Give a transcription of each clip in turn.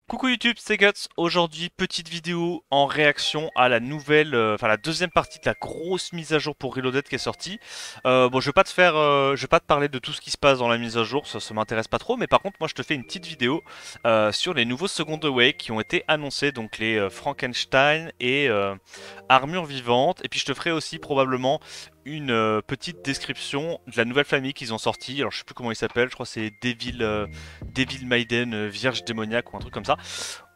Coucou YouTube, c'est Guts. Aujourd'hui, petite vidéo en réaction à la nouvelle, enfin la deuxième partie de la grosse mise à jour pour Reloaded qui est sortie. Bon, je vais pas te parler de tout ce qui se passe dans la mise à jour, ça m'intéresse pas trop. Mais par contre, moi, je te fais une petite vidéo sur les nouveaux Second Awake qui ont été annoncés, donc les Frankenstein et Armure Vivante. Et puis, je te ferai aussi probablement une petite description de la nouvelle famille qu'ils ont sortie. Alors, je sais plus comment il s'appelle. Je crois que c'est Devil Maiden, Vierge démoniaque ou un truc comme ça.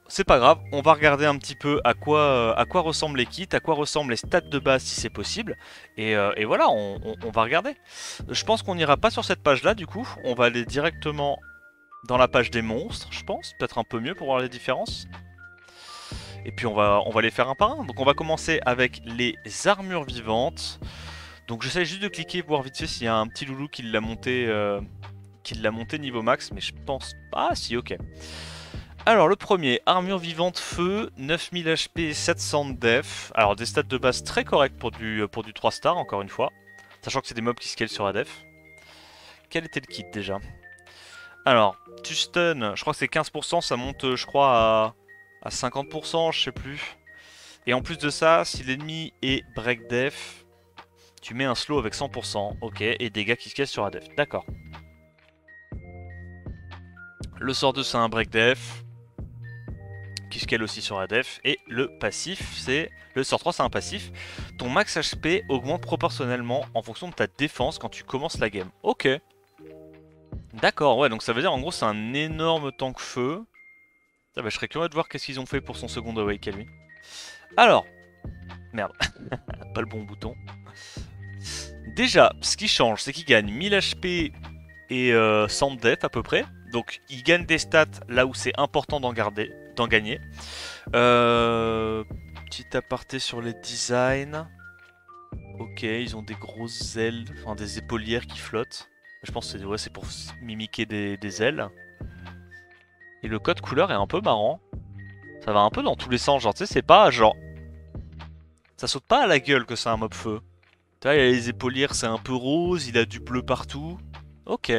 C'est pas grave, on va regarder un petit peu à quoi ressemblent les kits, à quoi ressemblent les stats de base si c'est possible. Et voilà, on va regarder. Je pense qu'on n'ira pas sur cette page-là du coup. On va aller directement dans la page des monstres, je pense. Peut-être un peu mieux pour voir les différences. Et puis on va les faire un par un. Donc on va commencer avec les armures vivantes. Donc j'essaie juste de cliquer, voir vite fait s'il y a un petit loulou qui l'a monté niveau max. Mais je pense pas. Ah si, ok. Alors le premier, armure vivante feu, 9000 HP, 700 de def. Alors des stats de base très corrects pour du 3 stars encore une fois. Sachant que c'est des mobs qui scalent sur ADF. Quel était le kit déjà? Alors, tu stun, je crois que c'est 15%, ça monte je crois à 50%, je sais plus. Et en plus de ça, si l'ennemi est break def, tu mets un slow avec 100%, ok, et dégâts qui scalent sur ADF, d'accord. Le sort 2 c'est un break def, qui scale aussi sur la def. Et le passif, c'est... Le sort 3, c'est un passif. Ton max HP augmente proportionnellement en fonction de ta défense quand tu commences la game. Ok. D'accord, ouais, donc ça veut dire en gros c'est un énorme tank feu. Ah bah, je serais curieux de voir qu'est-ce qu'ils ont fait pour son second awake à lui. Alors, merde, pas le bon bouton. Déjà, ce qui change, c'est qu'il gagne 1000 HP et 100 de def à peu près. Donc il gagne des stats là où c'est important d'en gagner. Petit aparté sur les designs. Ok, ils ont des grosses ailes, enfin des épaulières qui flottent. Je pense que c'est ouais, pour mimiquer des ailes. Et le code couleur est un peu marrant. Ça va un peu dans tous les sens, genre tu sais, c'est pas genre... Ça saute pas à la gueule que c'est un mob feu. Tu vois, il a les épaulières, c'est un peu rose, il a du bleu partout. Ok.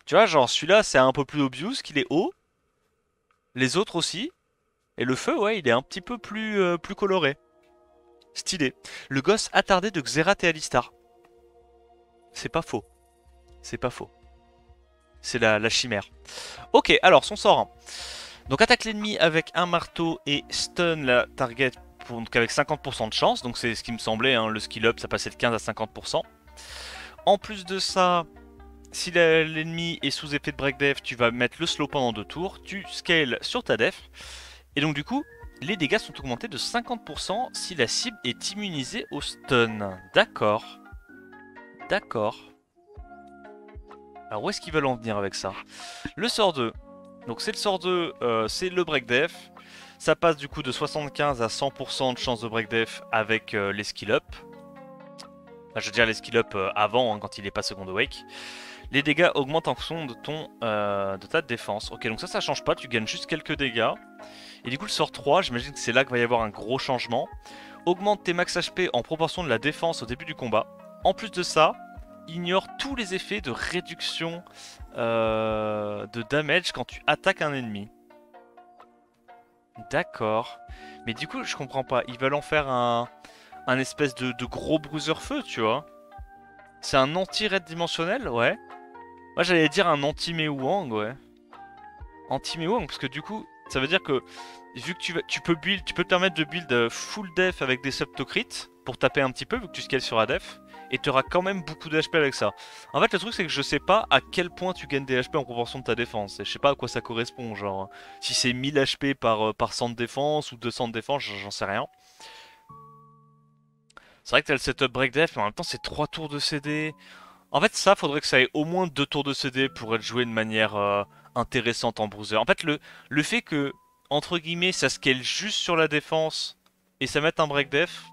Tu vois, genre celui-là, c'est un peu plus obvious qu'il est haut. Les autres aussi. Et le feu, ouais, il est un petit peu plus coloré. Stylé. Le gosse attardé de Xerath et Alistar. C'est pas faux. C'est pas faux. C'est la chimère. Ok, alors son sort 1. Donc attaque l'ennemi avec un marteau et stun la target donc avec 50% de chance. Donc c'est ce qui me semblait, hein, le skill up ça passait de 15 à 50%. En plus de ça, si l'ennemi est sous effet de break def, tu vas mettre le slow pendant 2 tours. Tu scales sur ta def. Et donc du coup, les dégâts sont augmentés de 50% si la cible est immunisée au stun. D'accord. D'accord. Alors où est-ce qu'ils veulent en venir avec ça? Le sort 2. Donc c'est le sort 2, c'est le break def. Ça passe du coup de 75 à 100% de chance de break def avec les skill up. Enfin, je veux dire les skill up avant, hein, quand il est pas second awake. Les dégâts augmentent en fonction de ta défense. Ok, donc ça change pas, tu gagnes juste quelques dégâts. Et du coup le sort 3, j'imagine que c'est là qu'il va y avoir un gros changement. Augmente tes max HP en proportion de la défense au début du combat. En plus de ça, ignore tous les effets de réduction de damage quand tu attaques un ennemi. D'accord. Mais du coup, je comprends pas. Ils veulent en faire un espèce de gros bruiser feu, tu vois. C'est un anti-raid dimensionnel, ouais. Moi, j'allais dire un anti-Mewang, ouais. Anti-Mewang, parce que du coup, ça veut dire que vu que tu peux build, tu peux te permettre de build full def avec des subtocrits pour taper un petit peu, vu que tu scales sur la def. Et tu auras quand même beaucoup d'HP avec ça. En fait, le truc, c'est que je sais pas à quel point tu gagnes des HP en proportion de ta défense. Et je sais pas à quoi ça correspond. Genre, si c'est 1000 HP par 100 de défense ou 200 de défense, j'en sais rien. C'est vrai que t'as le setup break def, mais en même temps, c'est 3 tours de CD. En fait, ça, faudrait que ça ait au moins 2 tours de CD pour être joué de manière intéressante en bruiser. En fait, le fait que, entre guillemets, ça scale juste sur la défense et ça mette un break def,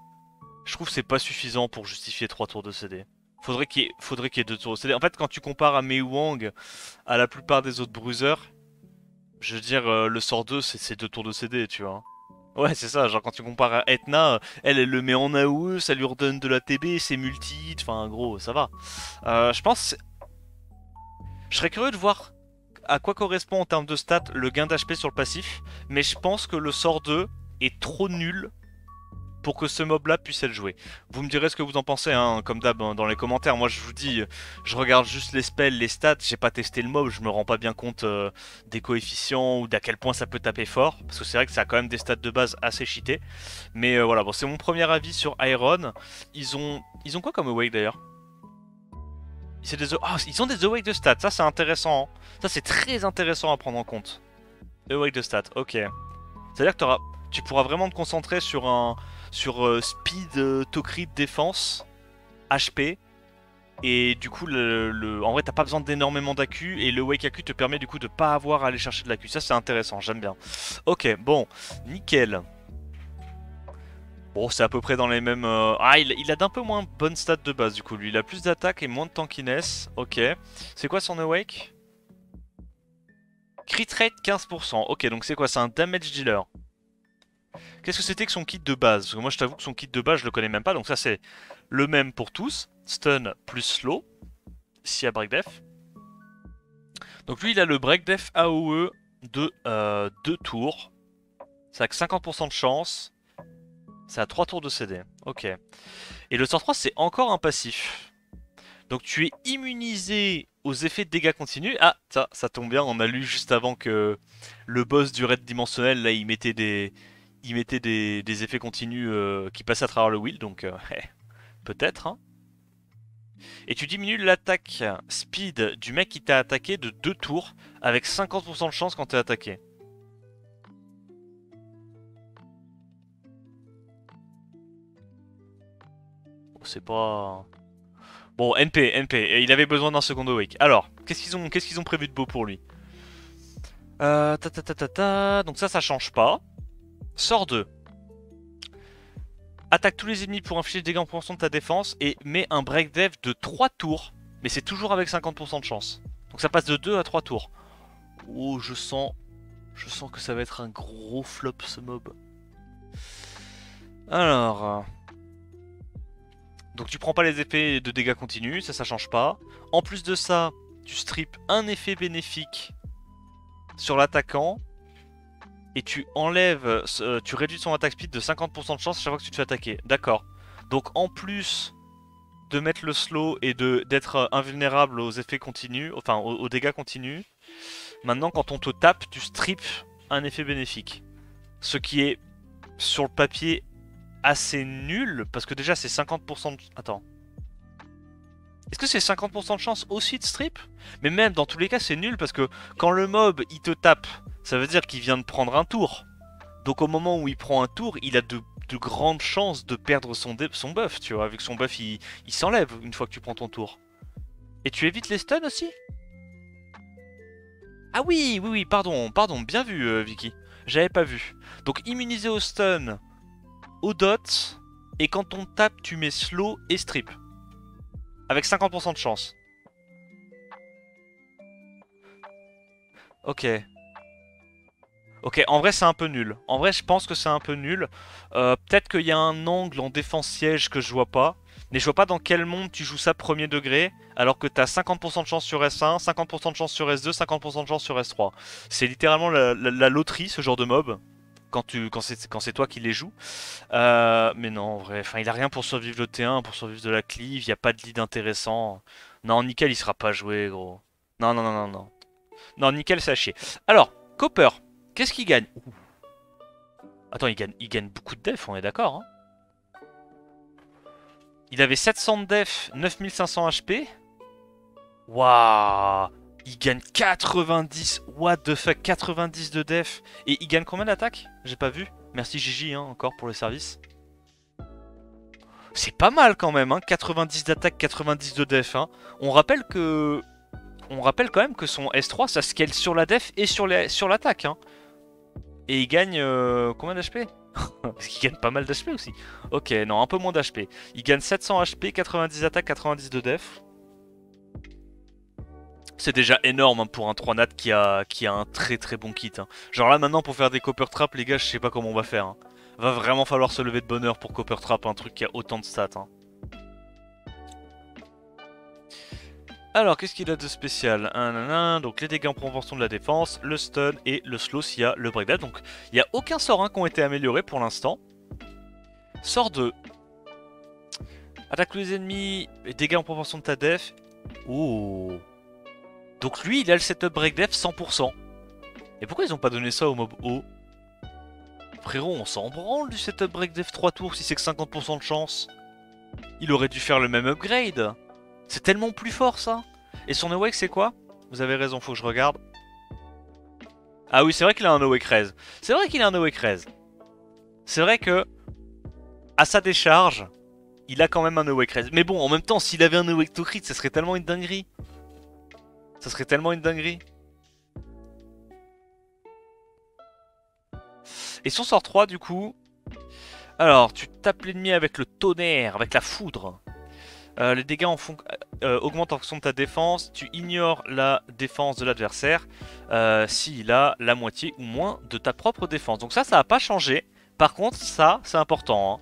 je trouve que c'est pas suffisant pour justifier 3 tours de CD. Faudrait qu'il y ait 2 tours de CD. En fait, quand tu compares à Mei Wang, à la plupart des autres bruisers, je veux dire, le sort 2, c'est 2 tours de CD, tu vois. Ouais, c'est ça, genre quand tu compares à Etna, elle le met en AOE, ça lui redonne de la TB, c'est multi, enfin gros, ça va. Je pense... Je serais curieux de voir à quoi correspond en termes de stats le gain d'HP sur le passif, mais je pense que le sort 2 est trop nul pour que ce mob là puisse être joué. Vous me direz ce que vous en pensez, hein, comme d'hab dans les commentaires. Moi je vous dis, je regarde juste les spells, les stats, j'ai pas testé le mob, je me rends pas bien compte des coefficients ou d'à quel point ça peut taper fort, parce que c'est vrai que ça a quand même des stats de base assez cheatés. Mais voilà, bon, c'est mon premier avis sur Iron. Ils ont quoi comme awake d'ailleurs? Ils ont des awake de stats, ça c'est intéressant. Hein. Ça c'est très intéressant à prendre en compte. Awake de stats, ok. C'est-à-dire que tu pourras vraiment te concentrer sur speed, to crit, défense, HP. Et du coup, en vrai, t'as pas besoin d'énormément d'AQ. Et le Wake AQ te permet du coup de pas avoir à aller chercher de l'AQ. Ça, c'est intéressant, j'aime bien. Ok, bon, nickel. Bon, c'est à peu près dans les mêmes... Ah, il a d'un peu moins bonne stat de base du coup. Lui, il a plus d'attaque et moins de tankiness. Ok. C'est quoi son Awake? Crit rate 15%. Ok, donc c'est quoi? C'est un damage dealer. Qu'est-ce que c'était que son kit de base? Parce que moi je t'avoue que son kit de base je le connais même pas, donc ça c'est le même pour tous. Stun plus slow, s'il y a break def. Donc lui il a le break def AOE de 2 tours. Ça a que 50% de chance. Ça a 3 tours de CD. Ok. Et le sort 3 c'est encore un passif. Donc tu es immunisé aux effets de dégâts continus. Ah, ça tombe bien, on a lu juste avant que le boss du raid dimensionnel, là il mettait des effets continus qui passaient à travers le wheel, donc peut-être. Hein. Et tu diminues l'attaque speed du mec qui t'a attaqué de 2 tours, avec 50% de chance quand t'es attaqué. Bon, c'est pas... Bon, NP, il avait besoin d'un second awake. Alors, qu'est-ce qu'ils ont prévu de beau pour lui? Donc ça change pas. Sort 2. Attaque tous les ennemis pour infliger des dégâts en fonction de ta défense et mets un break dev de 3 tours. Mais c'est toujours avec 50% de chance. Donc ça passe de 2 à 3 tours. Oh, je sens que ça va être un gros flop ce mob. Alors... Donc tu prends pas les effets de dégâts continus, ça change pas. En plus de ça, tu strips un effet bénéfique sur l'attaquant. Et tu enlèves, tu réduis son attaque speed de 50% de chance à chaque fois que tu te fais attaquer. D'accord. Donc en plus de mettre le slow et d'être invulnérable aux effets continus, enfin aux dégâts continus, maintenant quand on te tape, tu strips un effet bénéfique. Ce qui est sur le papier assez nul, parce que déjà c'est 50% de... Attends. Est-ce que c'est 50% de chance aussi de strip? Mais même dans tous les cas c'est nul parce que quand le mob il te tape, ça veut dire qu'il vient de prendre un tour. Donc au moment où il prend un tour, il a de grandes chances de perdre son buff, tu vois. Avec son buff il s'enlève une fois que tu prends ton tour. Et tu évites les stuns aussi? Ah oui, pardon, bien vu Vicky. J'avais pas vu. Donc immunisé au stun, au dot, et quand on tape tu mets slow et strip. Avec 50% de chance. Ok. Ok, en vrai c'est un peu nul. En vrai je pense que c'est un peu nul. Peut-être qu'il y a un angle en défense siège que je vois pas. Mais je vois pas dans quel monde tu joues ça premier degré. Alors que t'as 50% de chance sur S1, 50% de chance sur S2, 50% de chance sur S3. C'est littéralement la loterie ce genre de mob. Quand c'est toi qui les joues. Mais non, en vrai, il a rien pour survivre le T1, pour survivre de la cleave. Il n'y a pas de lead intéressant. Non, Nickel il sera pas joué gros. Non, non, non, non, non. Non, Nickel c'est à chier. Alors, Copper. Qu'est-ce qu'il gagne? Ouh. Attends, il gagne beaucoup de def, on est d'accord. Hein, il avait 700 de def, 9500 HP. Waouh. Il gagne 90. What the fuck, 90 de def. Et il gagne combien d'attaque? J'ai pas vu. Merci Gigi, hein, encore pour le service. C'est pas mal quand même, hein, 90 d'attaque, 90 de def. Hein. On rappelle quand même que son S3, ça scale sur la def et sur l'attaque. Hein. Et il gagne combien d'HP? Parce qu'il gagne pas mal d'HP aussi. Ok, non, un peu moins d'HP. Il gagne 700 HP, 90 d'attaque, 90 de def. C'est déjà énorme hein, pour un 3 nat qui a un très très bon kit. Hein. Genre là maintenant pour faire des Copper Trap, les gars, je sais pas comment on va faire. Hein. Va vraiment falloir se lever de bonheur pour Copper Trap, un truc qui a autant de stats. Hein. Alors, qu'est-ce qu'il a de spécial? Donc les dégâts en proportion de la défense, le stun et le slow s'il y a le breakdown. Donc il n'y a aucun sort qui ont été améliorés pour l'instant. Sort 2. Attaque tous les ennemis, et dégâts en proportion de ta def. Oh. Donc lui, il a le setup break def 100%. Et pourquoi ils ont pas donné ça au mob haut? Frérot, on s'en branle du setup break def 3 tours si c'est que 50% de chance. Il aurait dû faire le même upgrade. C'est tellement plus fort ça. Et son awake c'est quoi? Vous avez raison, faut que je regarde. Ah oui, c'est vrai qu'il a un awake raise. C'est vrai qu'il a un awake raise. C'est vrai que à sa décharge, il a quand même un awake raise. Mais bon, en même temps, s'il avait un awake to crit, ça serait tellement une dinguerie. Ça serait tellement une dinguerie. Et son sort 3 du coup. Alors, tu tapes l'ennemi avec le tonnerre, avec la foudre. Les dégâts augmentent en fonction de ta défense. Tu ignores la défense de l'adversaire s'il a la moitié ou moins de ta propre défense. Donc ça n'a pas changé. Par contre, ça, c'est important.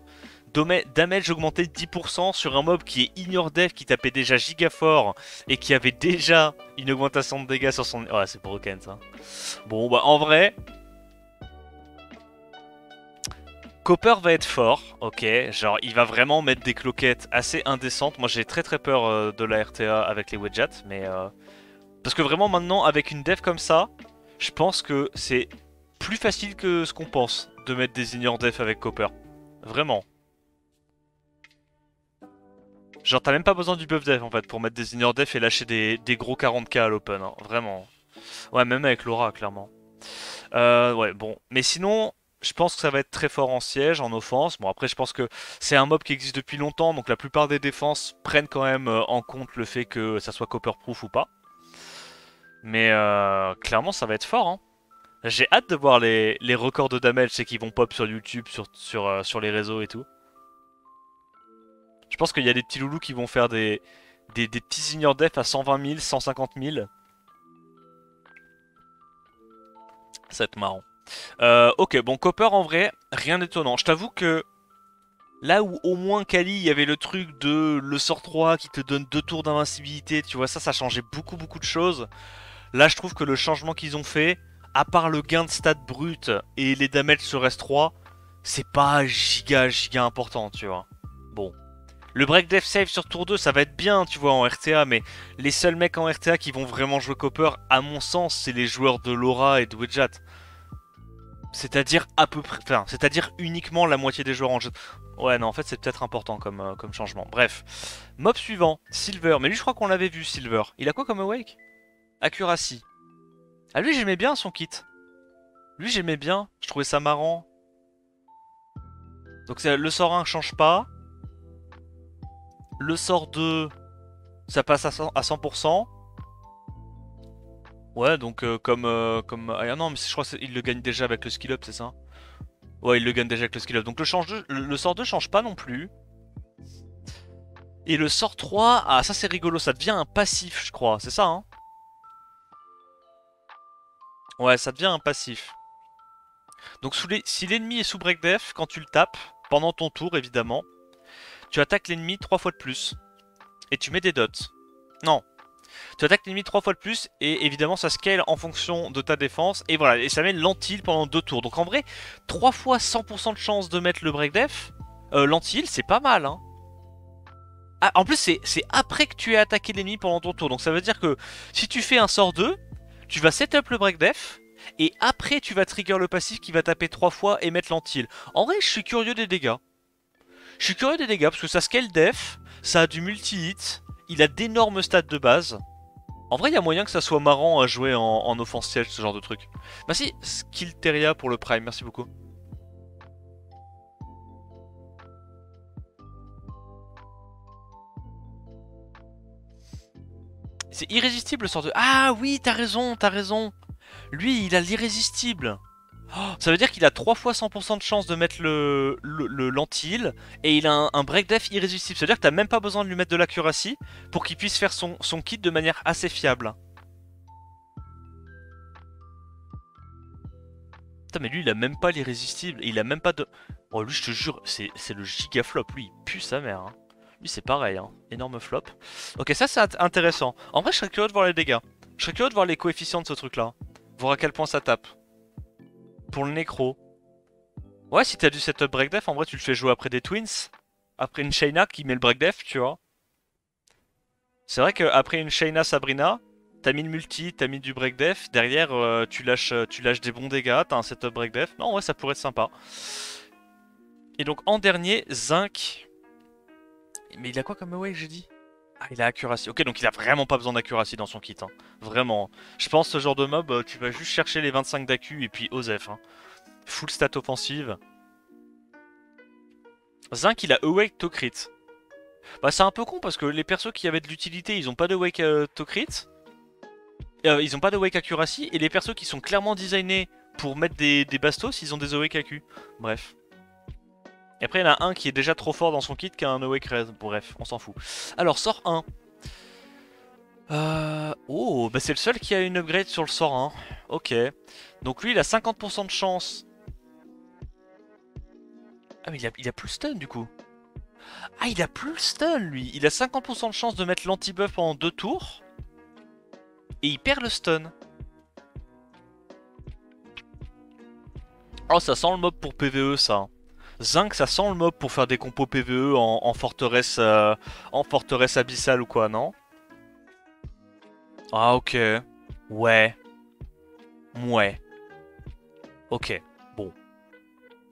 Damage augmenté de 10% sur un mob qui est ignore def, qui tapait déjà giga fort et qui avait déjà une augmentation de dégâts sur son... Ouais, c'est broken ça. Bon, bah en vrai... Copper va être fort, ok, genre il va vraiment mettre des cloquettes assez indécentes. Moi j'ai très peur de la RTA avec les Wedjats, mais... Parce que vraiment maintenant avec une dev comme ça, je pense que c'est plus facile que ce qu'on pense de mettre des ignore def avec Copper. Vraiment. Genre t'as même pas besoin du buff def en fait pour mettre des ignore def et lâcher des gros 40k à l'open, hein. Vraiment. Ouais, même avec Laura clairement. Ouais, bon. Mais sinon, je pense que ça va être très fort en siège, en offense. Bon, après, je pense que c'est un mob qui existe depuis longtemps, donc la plupart des défenses prennent quand même en compte le fait que ça soit copper-proof ou pas. Mais clairement, ça va être fort, hein. J'ai hâte de voir les records de damage, c'est qui vont pop sur YouTube, sur les réseaux et tout. Je pense qu'il y a des petits loulous qui vont faire des petits ignore def à 120 000, 150 000. Ça va être marrant. Ok, bon, Copper en vrai, rien d'étonnant. Je t'avoue que là où au moins Kali, il y avait le truc de le sort 3 qui te donne 2 tours d'invincibilité, tu vois, ça changeait beaucoup de choses. Là, je trouve que le changement qu'ils ont fait, à part le gain de stats brut et les damage sur S3, c'est pas giga important, tu vois. Bon. Le break def save sur tour 2, ça va être bien, tu vois, en RTA, mais les seuls mecs en RTA qui vont vraiment jouer Copper, à mon sens, c'est les joueurs de Laura et de Wedjat. C'est-à-dire à peu près, enfin, c'est-à-dire uniquement la moitié des joueurs en jeu. Ouais, non, en fait, c'est peut-être important comme changement. Bref. Mob suivant, Silver. Mais lui, je crois qu'on l'avait vu, Silver. Il a quoi comme awake? Accuracy. Ah, lui, j'aimais bien son kit. Lui, j'aimais bien. Je trouvais ça marrant. Donc, le sort 1 change pas. Le sort 2, ça passe à 100%. Ouais, donc comme... Ah non, mais je crois qu'il le gagne déjà avec le skill up, c'est ça? Ouais, il le gagne déjà avec le skill up. Donc le sort 2 change pas non plus. Et le sort 3, ah ça c'est rigolo, ça devient un passif, je crois. C'est ça, hein? Ouais, ça devient un passif. Donc si l'ennemi est sous break def, quand tu le tapes, pendant ton tour évidemment, tu attaques l'ennemi 3 fois de plus. Et tu mets des dots. Non. Tu attaques l'ennemi 3 fois de plus et évidemment ça scale en fonction de ta défense. Et voilà, et ça met l'anti-heal pendant 2 tours. Donc en vrai, 3 fois 100% de chance de mettre le break def, l'anti-heal c'est pas mal, hein. Ah, en plus c'est après que tu aies attaqué l'ennemi pendant ton tour. Donc ça veut dire que si tu fais un sort 2, tu vas setup le break def. Et après tu vas trigger le passif qui va taper 3 fois et mettre l'anti-heal. En vrai je suis curieux des dégâts. Je suis curieux des dégâts parce que ça scale def, ça a du multi-hit, il a d'énormes stats de base. En vrai, il y a moyen que ça soit marrant à jouer en offense siège, ce genre de truc. Merci, Skillteria pour le prime, merci beaucoup. C'est irrésistible le sort de... Ah oui, t'as raison, t'as raison. Lui, il a l'irrésistible. Oh, ça veut dire qu'il a 3 fois 100% de chance de mettre l'anti-heal et il a un break def irrésistible. Ça veut dire que t'as même pas besoin de lui mettre de l'accuracy pour qu'il puisse faire son kit de manière assez fiable. Putain, mais lui, il a même pas l'irrésistible. Il a même pas de... Oh, lui, je te jure, c'est le giga flop. Lui, il pue sa mère, hein. Lui c'est pareil, hein. Énorme flop. Ok, ça c'est intéressant. En vrai je serais curieux de voir les dégâts. Je serais curieux de voir les coefficients de ce truc là. Voir à quel point ça tape. Pour le nécro. Ouais, si t'as du setup break def, en vrai tu le fais jouer après des twins. Après une Shayna qui met le break def, tu vois. C'est vrai qu'après une Shayna Sabrina, t'as mis le multi, t'as mis du break def. Derrière, tu lâches des bons dégâts, t'as un setup break def. Non, ouais, ça pourrait être sympa. Et donc en dernier, Zinc. Mais il a quoi comme awake, j'ai dit? Ah, il a accuracy. Ok, donc il a vraiment pas besoin d'accuracy dans son kit. Hein. Vraiment. Je pense ce genre de mob, tu vas juste chercher les 25 d'accu et puis Osef. Hein. Full stat offensive. Zinc, il a awake to crit. Bah, c'est un peu con parce que les persos qui avaient de l'utilité, ils ont pas de wake to crit. Ils ont pas de wake accuracy. Et les persos qui sont clairement designés pour mettre des bastos, ils ont des awake AQ. Bref. Et après, il y en a un qui est déjà trop fort dans son kit qui a un awake raise. Bref, on s'en fout. Alors, sort 1. Oh, bah c'est le seul qui a une upgrade sur le sort 1. Ok. Donc lui, il a 50% de chance. Ah, mais il a plus le stun du coup. Ah, il a plus le stun lui. Il a 50% de chance de mettre l'anti-buff pendant 2 tours. Et il perd le stun. Oh, ça sent le mob pour PvE ça. Zinc, ça sent le mob pour faire des compos PvE en forteresse abyssale ou quoi, non? Ah, ok. Ouais. Ouais. Ok. Bon.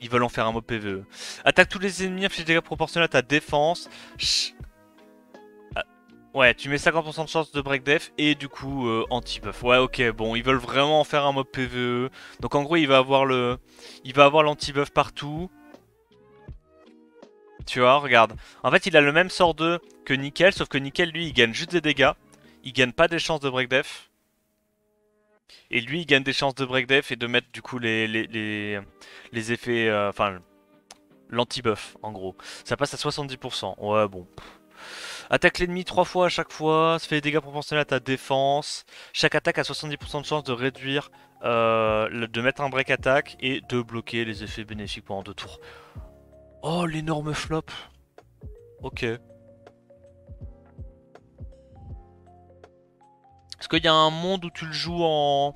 Ils veulent en faire un mob PvE. Attaque tous les ennemis, inflige des dégâts proportionnels à ta défense. Ah, ouais, tu mets 50% de chance de break def et du coup anti-buff. Ouais, ok, bon, ils veulent vraiment en faire un mob PvE. Donc en gros, il va avoir l'anti-buff partout. Tu vois, regarde. En fait, il a le même sort 2 que Nickel, sauf que Nickel, lui, il gagne juste des dégâts. Il gagne pas des chances de break def. Et lui, il gagne des chances de break def et de mettre du coup les effets. Enfin, l'anti-buff, en gros. Ça passe à 70%. Ouais, bon. Attaque l'ennemi 3 fois à chaque fois. Ça fait des dégâts proportionnels à ta défense. Chaque attaque a 70% de chance de réduire. De mettre un break attack et de bloquer les effets bénéfiques pendant 2 tours. Oh, l'énorme flop. Ok. Est-ce qu'il y a un monde où tu le joues en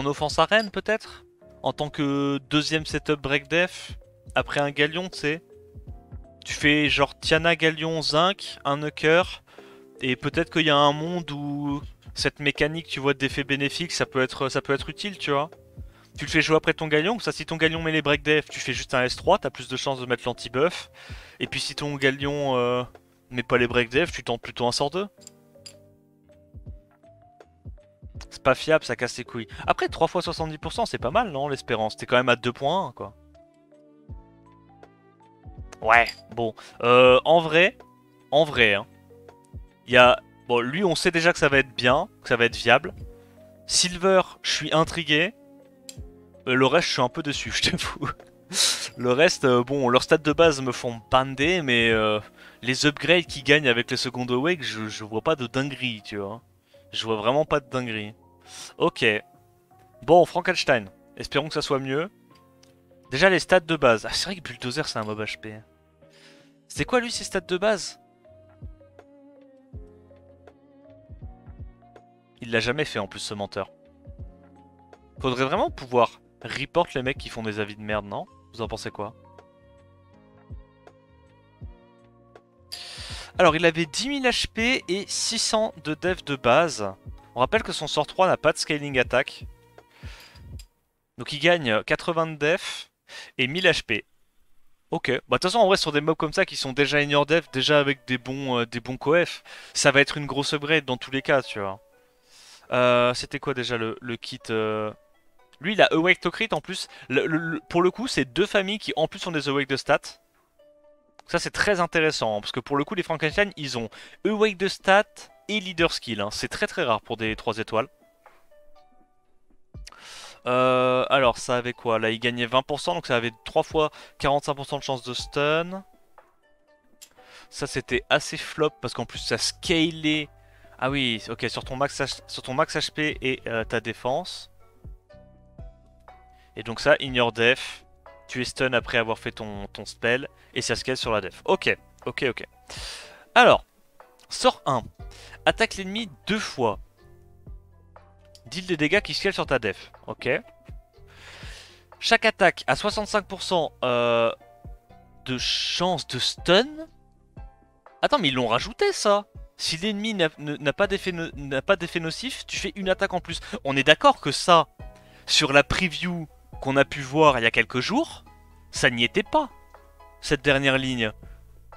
offense arène peut-être? En tant que deuxième setup break def? Après un galion, tu sais? Tu fais genre Tiana, Galion, Zinc, un Nucker. Et peut-être qu'il y a un monde où cette mécanique, tu vois, d'effet bénéfique, ça peut être utile, tu vois? Tu le fais jouer après ton galion, ça si ton galion met les break def, tu fais juste un S3, t'as plus de chances de mettre l'anti-buff. Et puis si ton galion met pas les break def, tu tentes plutôt un sort 2. C'est pas fiable, ça casse les couilles. Après 3 fois 70%, c'est pas mal, non, l'espérance? T'es quand même à 2.1, quoi. Ouais, bon. En vrai, hein. Il y a... Bon, lui, on sait déjà que ça va être bien, que ça va être viable. Silver, je suis intrigué. Le reste, je suis un peu dessus, je t'avoue. Le reste, bon, leurs stats de base me font bander, mais les upgrades qu'ils gagnent avec le second awake, je vois pas de dinguerie, tu vois. Je vois vraiment pas de dinguerie. Ok. Bon, Frankenstein. Espérons que ça soit mieux. Déjà, les stats de base. Ah, c'est vrai que Bulldozer, c'est un mob HP. C'était quoi, lui, ses stats de base? Il l'a jamais fait, en plus, ce menteur. Faudrait vraiment pouvoir report les mecs qui font des avis de merde, non? Vous en pensez quoi? Alors, il avait 10 000 HP et 600 de dev de base. On rappelle que son sort 3 n'a pas de scaling attack. Donc il gagne 80 de def et 1000 HP. Ok. Bah de toute façon, en vrai, sur des mobs comme ça qui sont déjà in your def, déjà avec des bons coef, ça va être une grosse upgrade dans tous les cas, tu vois. C'était quoi déjà le kit Lui, il a Awake to Crit en plus. Pour le coup, c'est deux familles qui en plus ont des Awake de stats. Ça, c'est très intéressant, hein, parce que pour le coup, les Frankenstein, ils ont Awake de stats et Leader Skill. Hein. C'est très très rare pour des 3 étoiles. Alors, ça avait quoi? Là, il gagnait 20%, donc ça avait 3 fois 45% de chance de stun. Ça, c'était assez flop, parce qu'en plus, ça scalait. Ah oui, ok, sur ton max HP et ta défense. Et donc ça, in your def, tu es stun après avoir fait ton spell, et ça scale sur la def. Ok, ok, ok. Alors, sort 1. Attaque l'ennemi 2 fois. Deal des dégâts qui scale sur ta def. Ok. Chaque attaque a 65% de chance de stun. Attends, mais ils l'ont rajouté ça. Si l'ennemi n'a pas d'effet nocif, tu fais une attaque en plus. On est d'accord que ça, sur la preview qu'on a pu voir il y a quelques jours, ça n'y était pas, cette dernière ligne.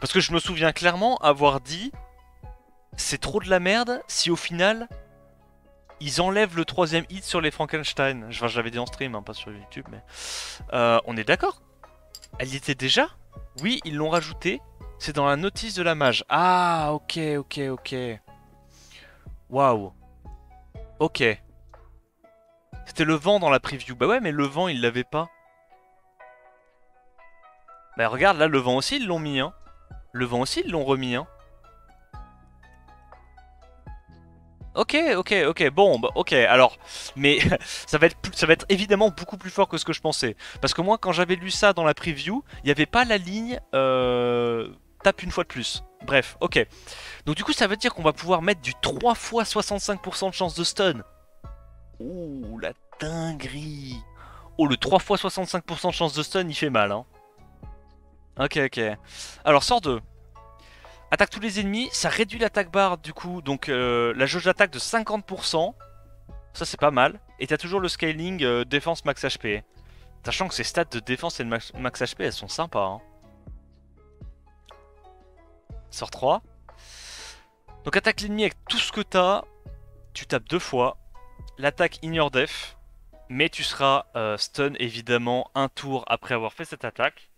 Parce que je me souviens clairement avoir dit, c'est trop de la merde si au final, ils enlèvent le 3ème hit sur les Frankenstein. Enfin, je l'avais dit en stream, hein, pas sur YouTube, mais... on est d'accord? Elle y était déjà? Oui, ils l'ont rajouté. C'est dans la notice de la mage. Ah, ok, ok, ok. Waouh. Ok. C'était le vent dans la preview. Bah ouais, mais le vent, ils l'avaient pas. Bah regarde, là, le vent aussi, ils l'ont mis, hein. Le vent aussi, ils l'ont remis, hein. Ok, ok, ok, bon, bah, ok, alors, mais ça va être évidemment beaucoup plus fort que ce que je pensais. Parce que moi, quand j'avais lu ça dans la preview, il n'y avait pas la ligne tape une fois de plus. Bref, ok. Donc du coup, ça veut dire qu'on va pouvoir mettre du 3 fois 65% de chance de stun. Ouh, la dinguerie. Oh, le 3 fois 65% de chance de stun, il fait mal, hein. Ok, ok. Alors, sort 2. Attaque tous les ennemis, ça réduit l'attaque barre du coup, donc la jauge d'attaque de 50%. Ça c'est pas mal. Et t'as toujours le scaling défense max HP. Sachant que ces stats de défense et de max HP elles sont sympas. Hein. Sort 3. Donc attaque l'ennemi avec tout ce que t'as. Tu tapes 2 fois. L'attaque ignore def. Mais tu seras stun évidemment un tour après avoir fait cette attaque.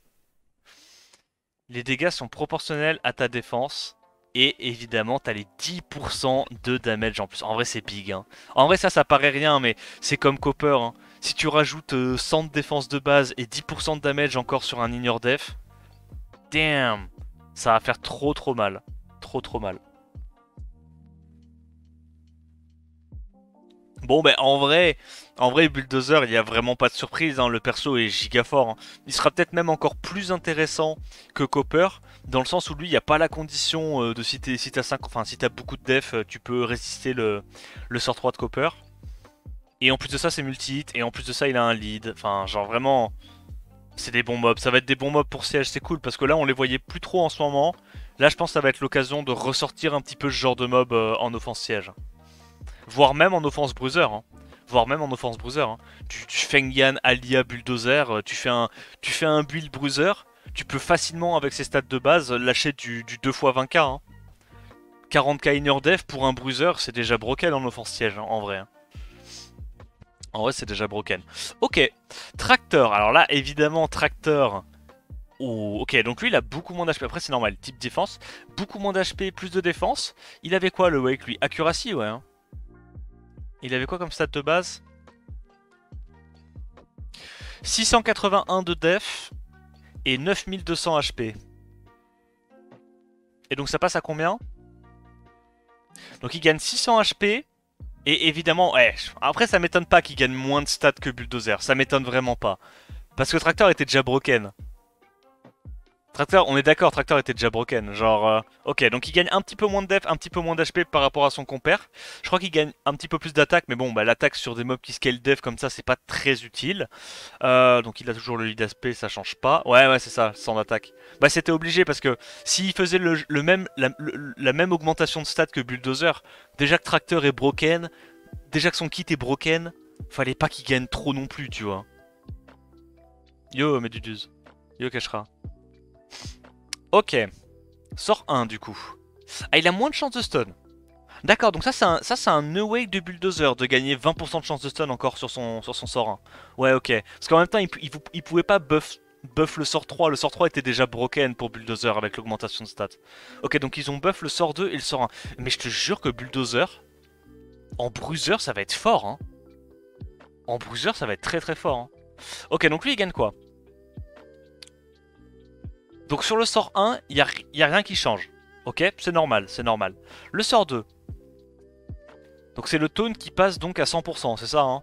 Les dégâts sont proportionnels à ta défense. Et évidemment, t'as les 10% de damage en plus. En vrai, c'est big. Hein. En vrai, ça paraît rien, mais c'est comme Copper. Hein. Si tu rajoutes 100 de défense de base et 10% de damage encore sur un ignore def, damn, ça va faire trop trop mal. Trop mal. Bon, ben en vrai, Bulldozer, il n'y a vraiment pas de surprise. Hein. Le perso est giga fort. Hein. Il sera peut-être même encore plus intéressant que Copper, dans le sens où lui, il n'y a pas la condition de si t'as 5, enfin si t'as beaucoup de def, tu peux résister le sort 3 de Copper. Et en plus de ça, c'est multi-hit. Et en plus de ça, il a un lead. Enfin, genre vraiment, c'est des bons mobs. Ça va être des bons mobs pour siège, c'est cool parce que là, on les voyait plus trop en ce moment. Là, je pense que ça va être l'occasion de ressortir un petit peu ce genre de mob en offense siège. Voire même en offense bruiser. Hein. Voire même en offense bruiser. Hein. Tu Feng Yan, Alia, Bulldozer, tu fais un build bruiser, tu peux facilement avec ses stats de base lâcher du 2 x 20k. Hein. 40k inner def pour un bruiser, c'est déjà broken en offense siège, hein, en vrai. Hein. En vrai, c'est déjà broken. Ok, Tracteur. Alors là, évidemment, Tracteur. Oh, ok, donc lui, il a beaucoup moins d'HP. Après, c'est normal, type défense. Beaucoup moins d'HP, plus de défense. Il avait quoi, le Wake, lui? Accuracy, ouais. Hein. Il avait quoi comme stat de base? 681 de def et 9200 HP. Et donc ça passe à combien? Donc il gagne 600 HP. Et évidemment, ouais, après ça m'étonne pas qu'il gagne moins de stats que Bulldozer. Ça m'étonne vraiment pas. Parce que Tracteur était déjà broken. Tracteur, on est d'accord, Tracteur était déjà broken. Genre, ok, donc il gagne un petit peu moins de def, un petit peu moins d'HP par rapport à son compère. Je crois qu'il gagne un petit peu plus d'attaque, mais bon, bah, l'attaque sur des mobs qui scale def comme ça, c'est pas très utile. Donc il a toujours le lead aspect, ça change pas. Ouais, c'est ça, sans attaque. Bah, c'était obligé parce que s'il faisait la même augmentation de stats que Bulldozer, déjà que Tracteur est broken, déjà que son kit est broken, fallait pas qu'il gagne trop non plus, tu vois. Yo, Meduduz. Yo, Kashra. Ok. Sort 1 du coup. Ah, il a moins de chance de stun. D'accord, donc ça c'est un no-wake de Bulldozer de gagner 20% de chance de stun encore sur son sort 1. Ouais, ok. Parce qu'en même temps, il pouvait pas buff le sort 3. Le sort 3 était déjà broken pour Bulldozer avec l'augmentation de stats. Ok, donc ils ont buff le sort 2 et le sort 1. Mais je te jure que Bulldozer, en bruiser, ça va être fort. Hein. En bruiser, ça va être très très fort. Hein. Ok, donc lui il gagne quoi? Donc sur le sort 1, il n'y a rien qui change. Ok, c'est normal, c'est normal. Le sort 2. Donc c'est le taunt qui passe donc à 100%, c'est ça hein?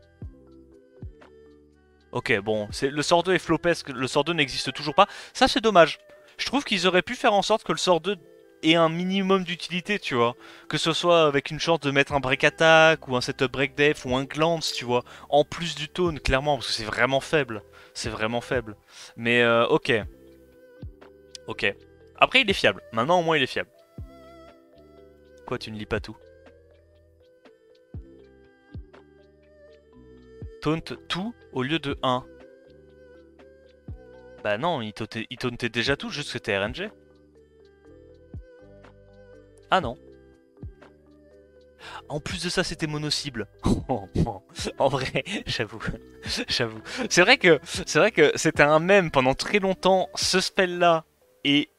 Ok, bon, le sort 2 est flopesque, le sort 2 n'existe toujours pas. Ça c'est dommage. Je trouve qu'ils auraient pu faire en sorte que le sort 2 ait un minimum d'utilité, tu vois. Que ce soit avec une chance de mettre un break attack, ou un setup break def, ou un glance, tu vois. En plus du taunt, clairement, parce que c'est vraiment faible. C'est vraiment faible. Mais ok. Ok. Après, il est fiable. Maintenant, au moins, il est fiable. Quoi, tu ne lis pas tout? Taunt tout au lieu de 1. Bah non, il tauntait déjà tout, juste que t'es RNG. Ah non. En plus de ça, c'était mono-cible. En vrai, j'avoue. J'avoue. C'est vrai que c'était un mème pendant très longtemps. Ce spell-là est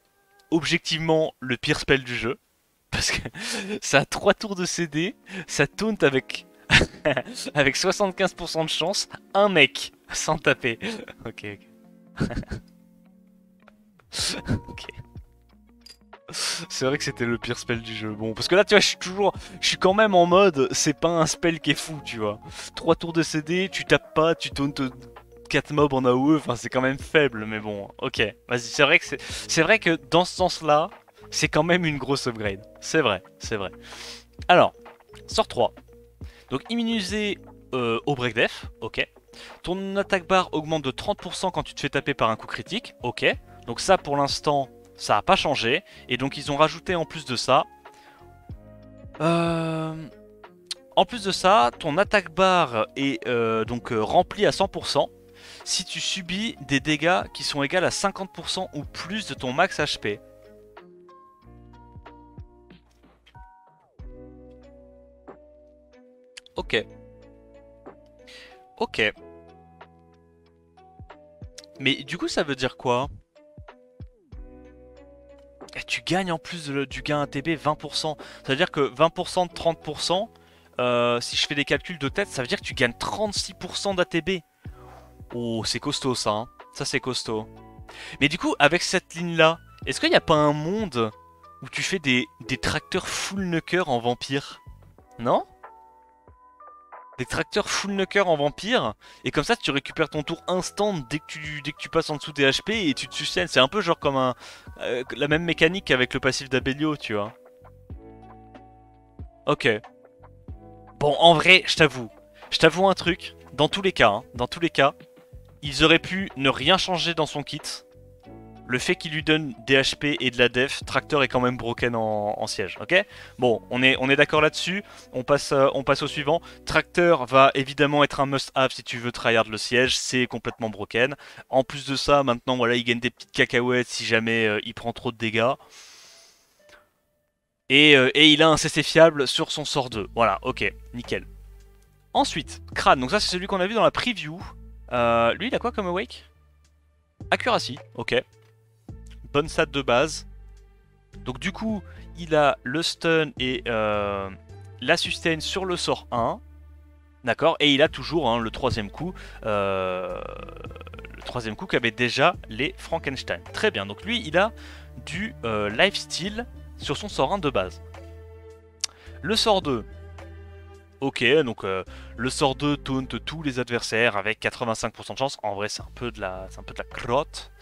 objectivement le pire spell du jeu. Parce que ça a 3 tours de CD, ça taunt avec, avec 75% de chance, un mec sans taper. Ok, ok. C'est vrai que c'était le pire spell du jeu. Bon, parce que là, tu vois, je suis quand même en mode, c'est pas un spell qui est fou, tu vois. 3 tours de CD, tu tapes pas, tu tauntes 4 mobs en AOE, enfin, c'est quand même faible, mais bon, ok. Vas-y, c'est vrai que dans ce sens-là, c'est quand même une grosse upgrade. C'est vrai, c'est vrai. Alors, sort 3. Donc, immunisé au break def, ok. Ton attaque barre augmente de 30% quand tu te fais taper par un coup critique, ok. Donc ça, pour l'instant, ça n'a pas changé. Et donc ils ont rajouté en plus de ça... En plus de ça, ton attaque barre est donc remplie à 100% si tu subis des dégâts qui sont égaux à 50% ou plus de ton max HP. Ok. Ok. Mais du coup, ça veut dire quoi? Tu gagnes en plus du gain ATB 20%. Ça veut dire que 20% de 30%, si je fais des calculs de tête, ça veut dire que tu gagnes 36% d'ATB. Oh, c'est costaud ça, hein. Ça c'est costaud. Mais du coup, avec cette ligne-là, est-ce qu'il n'y a pas un monde où tu fais des tracteurs full knocker en vampire? Non? Des tracteurs full knocker en vampire, et comme ça tu récupères ton tour instant dès que tu passes en dessous des HP et tu te sustaines. C'est un peu genre comme la même mécanique qu'avec le passif d'Abelio, tu vois. Ok. Bon, en vrai, je t'avoue un truc. Dans tous les cas, hein, dans tous les cas, ils auraient pu ne rien changer dans son kit. Le fait qu'il lui donne des HP et de la def, Tracteur est quand même broken en siège, ok? Bon, on est d'accord là-dessus, on passe au suivant. Tracteur va évidemment être un must-have si tu veux tryhard le siège, c'est complètement broken. En plus de ça, maintenant, voilà, il gagne des petites cacahuètes si jamais il prend trop de dégâts. Et il a un CC fiable sur son sort 2. Voilà, ok, nickel. Ensuite, Crâne, donc ça c'est celui qu'on a vu dans la preview. Lui, il a quoi comme awake? Accuracy, ok. Bonne stat de base. Donc du coup, il a le stun et la sustain sur le sort 1. D'accord. Et il a toujours hein, le troisième coup. Le troisième coup qu'avait déjà les Frankenstein. Très bien. Donc lui, il a du lifesteal sur son sort 1 de base. Le sort 2. Ok, donc le sort 2 taunt tous les adversaires avec 85% de chance. En vrai, c'est un peu de la crotte.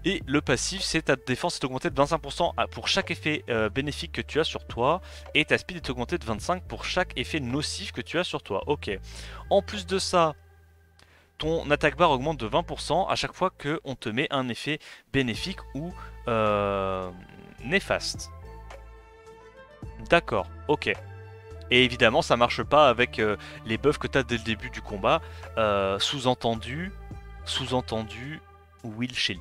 Et le passif, c'est ta défense est augmentée de 25% pour chaque effet bénéfique que tu as sur toi. Et ta speed est augmentée de 25 pour chaque effet nocif que tu as sur toi. Ok. En plus de ça, ton attaque barre augmente de 20% à chaque fois qu'on te met un effet bénéfique ou néfaste. D'accord, ok. Et évidemment, ça marche pas avec les buffs que tu as dès le début du combat. Sous-entendu, Will Shield.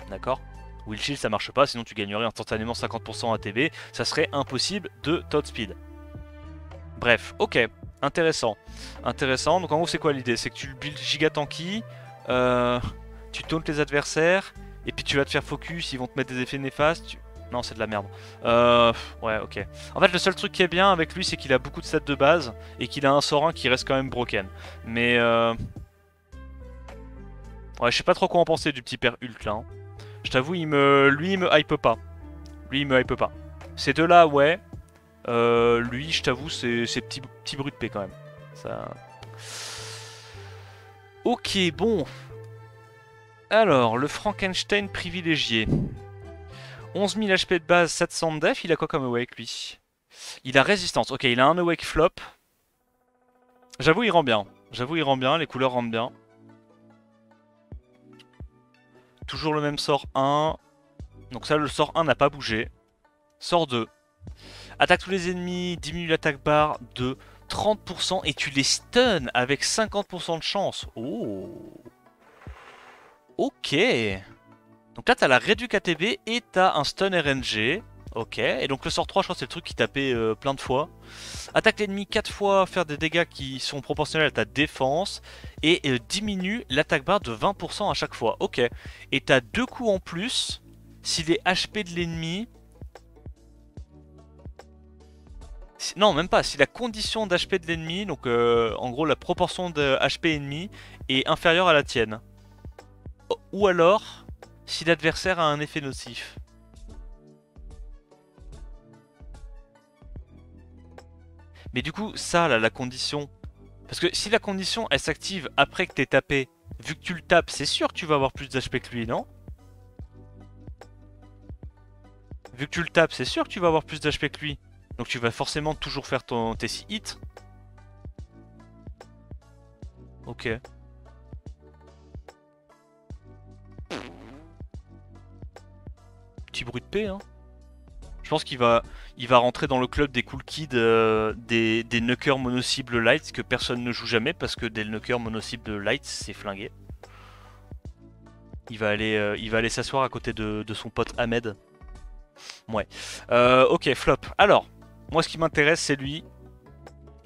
D'accord? Will Shield ça marche pas, sinon tu gagnerais instantanément 50% ATB, ça serait impossible de top speed. Bref, ok, intéressant. Intéressant, donc en gros c'est quoi l'idée? C'est que tu build giga tanky, tu tauntes les adversaires, et puis tu vas te faire focus, ils vont te mettre des effets néfastes. Non, c'est de la merde. Ouais, ok. En fait, le seul truc qui est bien avec lui, c'est qu'il a beaucoup de stats de base, et qu'il a un sort 1 qui reste quand même broken. Mais ouais, je sais pas trop quoi en penser du petit père Hulk là. Hein. Je t'avoue, lui, il me hype pas. Lui, il me hype pas. Ces deux-là, ouais. Lui, je t'avoue, c'est petit bruit de paix quand même. Ça... Ok, bon. Alors, le Frankenstein privilégié. 11 000 HP de base, 700 de def. Il a quoi comme awake lui? Il a résistance. Ok, il a un awake flop. J'avoue, il rend bien. J'avoue, il rend bien. Les couleurs rendent bien. Toujours le même sort 1. Donc ça, le sort 1 n'a pas bougé. Sort 2. Attaque tous les ennemis, diminue l'attaque barre de 30% et tu les stun avec 50% de chance. Oh. Ok. Donc là, t'as la réduc ATB et t'as un stun RNG. Ok. Et donc le sort 3, je crois que c'est le truc qui tapait plein de fois. Attaque l'ennemi 4 fois, faire des dégâts qui sont proportionnels à ta défense. Et diminue l'attaque barre de 20% à chaque fois. Ok. Et t'as 2 coups en plus si les HP de l'ennemi... Non, même pas. Si la condition d'HP de l'ennemi, donc en gros la proportion de HP ennemi, est inférieure à la tienne. Ou alors, si l'adversaire a un effet nocif. Mais du coup, ça, là, la condition... Parce que si la condition, elle s'active après que t'aies tapé, vu que tu le tapes, c'est sûr que tu vas avoir plus d'HP que lui, non? Vu que tu le tapes, c'est sûr que tu vas avoir plus d'HP que lui. Donc tu vas forcément toujours faire tes 6 hits. Ok. Petit bruit de paix, hein. Je pense qu'il va rentrer dans le club des cool kids, des Nuckers mono-cible light, que personne ne joue jamais parce que des Nuckers mono-cible light, c'est flingué. Il va aller s'asseoir à côté de son pote Ahmed. Ouais. Ok, flop. Alors, moi ce qui m'intéresse c'est lui.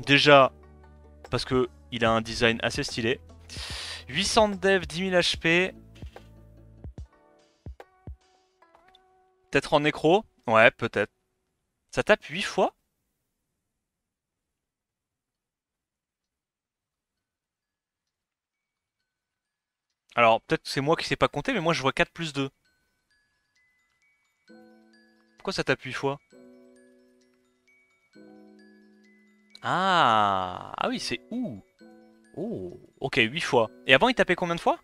Déjà, parce que il a un design assez stylé. 800 de dev, 10 000 HP. Peut-être en nécro? Ouais, peut-être. Ça tape 8 fois? Alors, peut-être que c'est moi qui sais pas compter, mais moi je vois 4 plus 2. Pourquoi ça tape 8 fois? Ah oui, c'est où? Oh, ok, 8 fois. Et avant, il tapait combien de fois?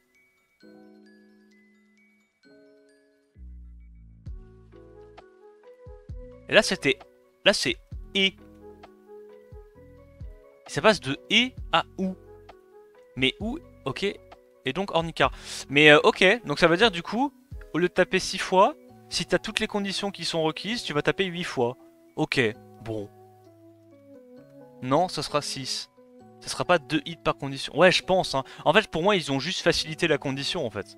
Et là, c'était... Là, c'est et. Ça passe de et à ou. Mais où? Ok. Et donc Ornica. Mais ok, donc ça veut dire du coup, au lieu de taper 6 fois, si t'as toutes les conditions qui sont requises, tu vas taper 8 fois. Ok, bon. Non, ça sera 6. Ça sera pas 2 hits par condition. Ouais, je pense. Hein. En fait, pour moi, ils ont juste facilité la condition, en fait.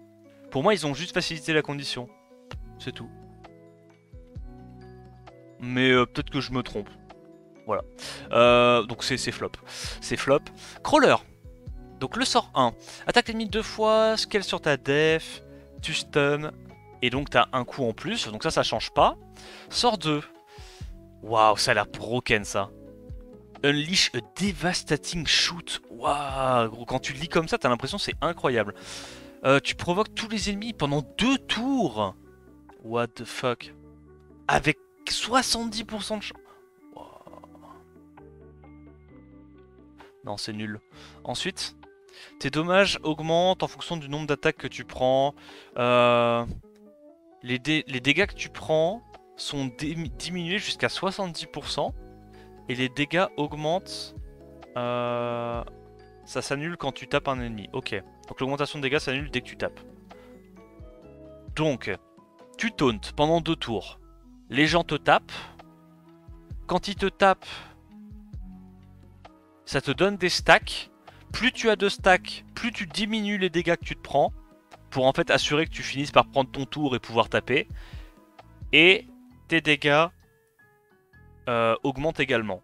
Pour moi, ils ont juste facilité la condition. C'est tout. Mais peut-être que je me trompe. Voilà. Donc c'est flop. C'est flop. Crawler. Donc le sort 1. Attaque l'ennemi 2 fois, scale sur ta def, tu stun. Et donc t'as un coup en plus. Donc ça change pas. Sort 2. Waouh, ça a l'air broken ça. Unleash a devastating shoot. Waouh, gros, quand tu le lis comme ça, t'as l'impression que c'est incroyable. Tu provoques tous les ennemis pendant 2 tours. What the fuck. Avec 70% de chance. Wow. Non, c'est nul. Ensuite, tes dommages augmentent en fonction du nombre d'attaques que tu prends. Les dégâts que tu prends sont diminués jusqu'à 70%. Et les dégâts augmentent... ça s'annule quand tu tapes un ennemi. Ok. Donc l'augmentation de dégâts s'annule dès que tu tapes. Donc, tu tauntes pendant 2 tours. Les gens te tapent. Quand ils te tapent, ça te donne des stacks. Plus tu as de stacks, plus tu diminues les dégâts que tu te prends. Pour en fait assurer que tu finisses par prendre ton tour et pouvoir taper. Et tes dégâts augmentent également.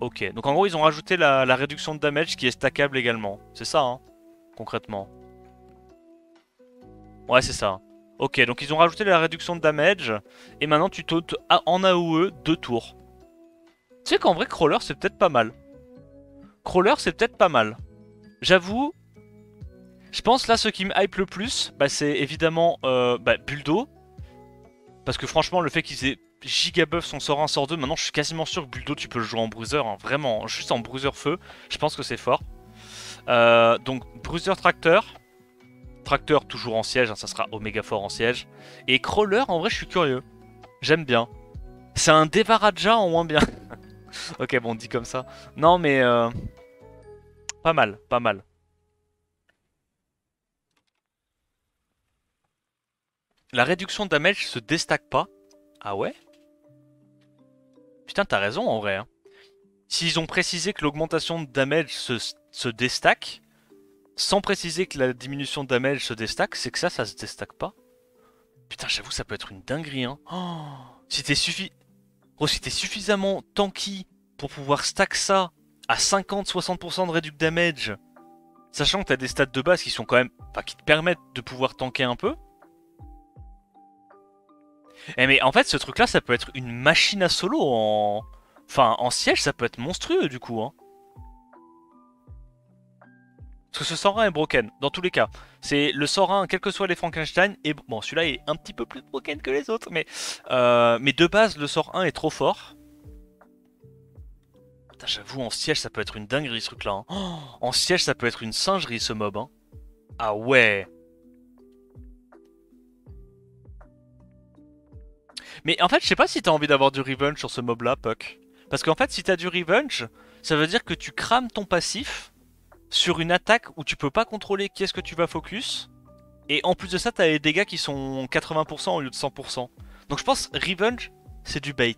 Ok, donc en gros ils ont rajouté la réduction de damage qui est stackable également. C'est ça, hein, concrètement. Ouais, c'est ça. Ok, donc ils ont rajouté la réduction de damage. Et maintenant tu tautes en AOE 2 tours. Tu sais qu'en vrai, Crawler c'est peut-être pas mal. Crawler c'est peut-être pas mal. J'avoue, je pense là ce qui me hype le plus, bah, c'est évidemment Buldo. Parce que franchement, le fait qu'ils aient giga buff son sort 1, sort 2, maintenant je suis quasiment sûr que Buldo tu peux le jouer en bruiser, hein, vraiment, juste en bruiser feu, je pense que c'est fort. Donc bruiser tracteur, Tracteur toujours en siège, hein, ça sera Oméga fort en siège. Et Crawler, en vrai, je suis curieux. J'aime bien. C'est un Devaraja en moins bien. Ok, bon, dit comme ça. Non, mais pas mal, pas mal. La réduction de damage se déstack pas. Ah ouais? Putain, t'as raison en vrai. Hein. S'ils ont précisé que l'augmentation de damage se déstack, sans préciser que la diminution de damage se déstack, c'est que ça se déstack pas. Putain, j'avoue, ça peut être une dinguerie. Hein. Oh, si t'es si t'es suffisamment tanky pour pouvoir stack ça à 50-60% de réduc damage, sachant que t'as des stats de base qui sont quand même, enfin, qui te permettent de pouvoir tanker un peu. Eh mais en fait, ce truc-là, ça peut être une machine à solo en... Enfin, en siège, ça peut être monstrueux, du coup. Hein. Parce que ce sort 1 est broken, dans tous les cas. C'est le sort 1, quels que soient les Frankenstein, et bon, celui-là est un petit peu plus broken que les autres, mais de base, le sort 1 est trop fort. Putain, j'avoue, en siège, ça peut être une dinguerie, ce truc-là. Hein. Oh, en siège, ça peut être une singerie, ce mob. Hein. Ah ouais. Mais en fait, je sais pas si t'as envie d'avoir du revenge sur ce mob-là, Puck. Parce qu'en fait, si t'as du revenge, ça veut dire que tu crames ton passif sur une attaque où tu peux pas contrôler qui est-ce que tu vas focus. Et en plus de ça, t'as les dégâts qui sont 80% au lieu de 100%. Donc je pense revenge, c'est du bait.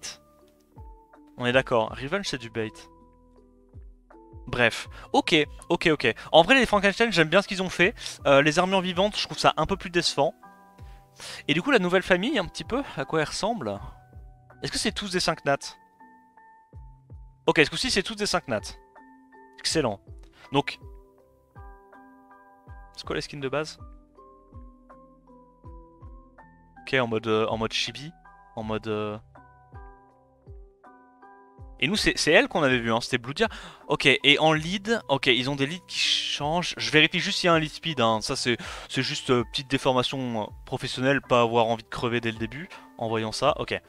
On est d'accord, revenge c'est du bait. Bref, ok. En vrai, les Frankenstein, j'aime bien ce qu'ils ont fait. Les armures vivantes, je trouve ça un peu plus décevant. Et du coup, la nouvelle famille, un petit peu, à quoi elle ressemble? Est-ce que c'est tous des 5 nats? Ok, ce coup-ci, c'est tous des 5 nats. Excellent. Donc, c'est quoi les skins de base? Ok, en mode chibi. En mode... Et nous, c'est elle qu'on avait vu, hein, c'était Bloodia. Ok, et en lead, ok, ils ont des leads qui changent. Je vérifie juste s'il y a un lead speed, hein. Ça c'est juste petite déformation professionnelle, pas avoir envie de crever dès le début en voyant ça. Ok.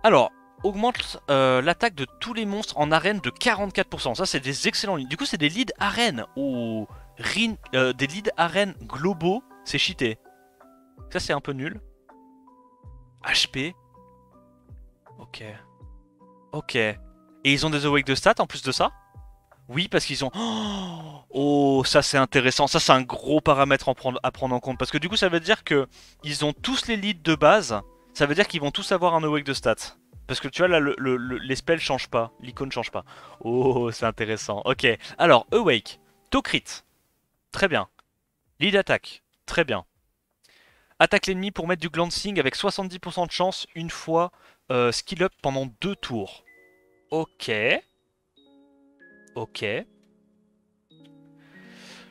Alors, augmente l'attaque de tous les monstres en arène de 44%. Ça, c'est des excellents leads. Du coup, c'est des leads arène. Oh, des leads arène globaux, c'est cheaté. Ça, c'est un peu nul. HP. Ok. Ok. Et ils ont des awake de stats en plus de ça? Oui, parce qu'ils ont... Oh, ça c'est intéressant. Ça c'est un gros paramètre à prendre en compte. Parce que du coup, ça veut dire que ils ont tous les leads de base. Ça veut dire qu'ils vont tous avoir un awake de stats. Parce que tu vois, là, les spells changent pas. L'icône change pas. Oh, c'est intéressant. Ok. Alors, awake. Tocrit. Très bien. Lead attack. Très bien. Attaque l'ennemi pour mettre du glancing avec 70% de chance une fois skill up pendant 2 tours. Ok. Ok.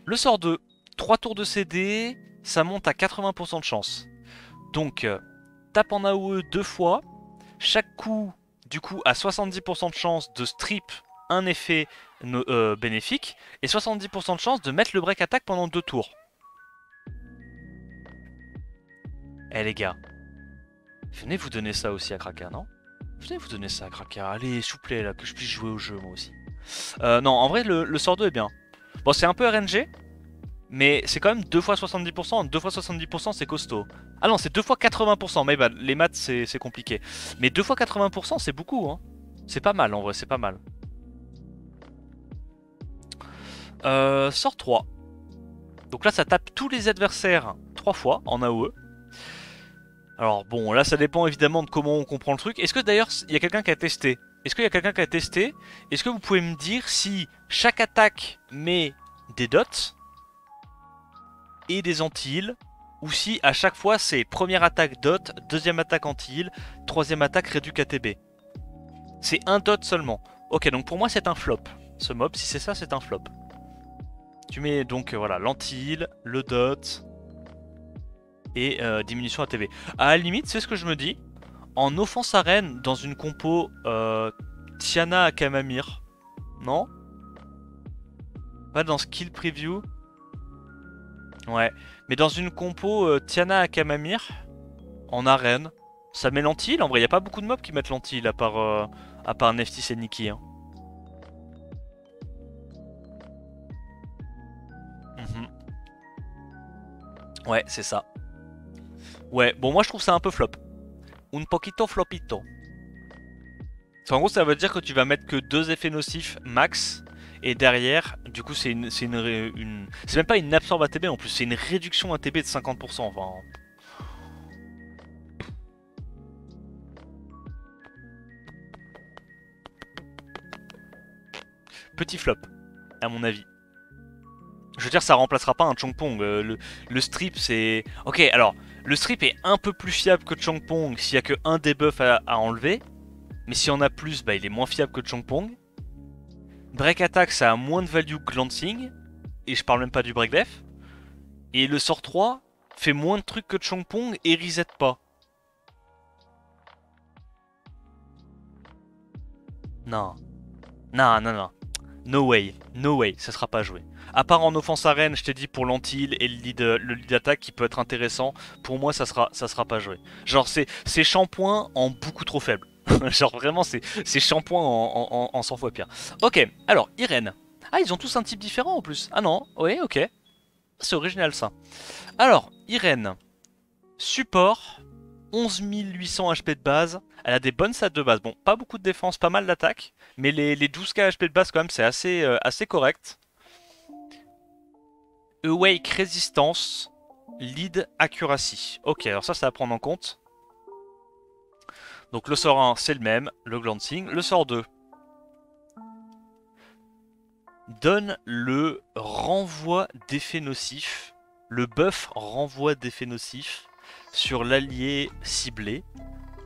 Le sort 2. 3 tours de CD, ça monte à 80% de chance. Donc, tape en AOE 2 fois. Chaque coup, du coup, a 70% de chance de strip un effet bénéfique. Et 70% de chance de mettre le break attack pendant 2 tours. Eh les gars, venez vous donner ça aussi à Kraka, non? Venez vous donner ça à Kraka. Allez, s'il vous plaît, là, que je puisse jouer au jeu, moi aussi. Non, en vrai, le sort 2 est bien. Bon, c'est un peu RNG, mais c'est quand même 2 fois 70%. 2 fois 70%, c'est costaud. Ah non, c'est 2 fois 80%. Mais bah, les maths, c'est compliqué. Mais 2 fois 80%, c'est beaucoup. Hein. C'est pas mal, en vrai, c'est pas mal. Sort 3. Donc là, ça tape tous les adversaires 3 fois en AOE. Alors bon, là, ça dépend évidemment de comment on comprend le truc. Est-ce que d'ailleurs, il y a quelqu'un qui a testé? Est-ce qu'il y a quelqu'un qui a testé? Est-ce que vous pouvez me dire si chaque attaque met des dots et des anti-heal, ou si à chaque fois c'est première attaque dot, deuxième attaque anti-heal, troisième attaque réduit KTB. C'est un dot seulement. Ok, donc pour moi c'est un flop. Ce mob, si c'est ça, c'est un flop. Tu mets donc voilà l'anti-heal, le dot et diminution ATB. À la limite, c'est ce que je me dis. En offense arène, dans une compo Tiana à Kamamir, non? Pas dans skill preview. Ouais, mais dans une compo Tiana à Kamamir, en arène, ça met l'anti-heal. En vrai, il n'y a pas beaucoup de mobs qui mettent l'anti-heal à part Neftis et Nikki. Hein. Mhm. Ouais, c'est ça. Ouais, bon, moi je trouve ça un peu flop. Un poquito flopito. En gros, ça veut dire que tu vas mettre que 2 effets nocifs max. Et derrière, du coup, c'est même pas une absorbe ATB en plus, c'est une réduction ATB de 50%. Enfin. Petit flop, à mon avis. Je veux dire, ça remplacera pas un Chongpong. Le strip, c'est. Ok, alors, le strip est un peu plus fiable que Chongpong s'il y a que un debuff à enlever. Mais si on a plus, bah, il est moins fiable que Chongpong. Break Attack, ça a moins de value que Glancing. Et je parle même pas du Break Def. Et le sort 3 fait moins de trucs que Chongpong et reset pas. Non. Non, non, non. No way. No way. Ça sera pas joué. À part en offense arène, je t'ai dit pour l'anti-heal et le lead attack qui peut être intéressant. Pour moi, ça sera pas joué. Genre, c'est shampoing en beaucoup trop faible. Genre, vraiment, c'est shampoing en 100 fois pire. Ok, alors, Irène. Ah, ils ont tous un type différent en plus. Ah non, oui, ok. C'est original ça. Alors, Irène. Support. 11 800 HP de base. Elle a des bonnes stats de base. Bon, pas beaucoup de défense, pas mal d'attaque. Mais les 12k HP de base, quand même, c'est assez correct. Awake résistance. Lead accuracy. Ok, alors ça à prendre en compte. Donc le sort 1, c'est le même, le glancing. Le sort 2 donne le renvoi d'effets nocifs. Le buff renvoi d'effets nocifs sur l'allié ciblé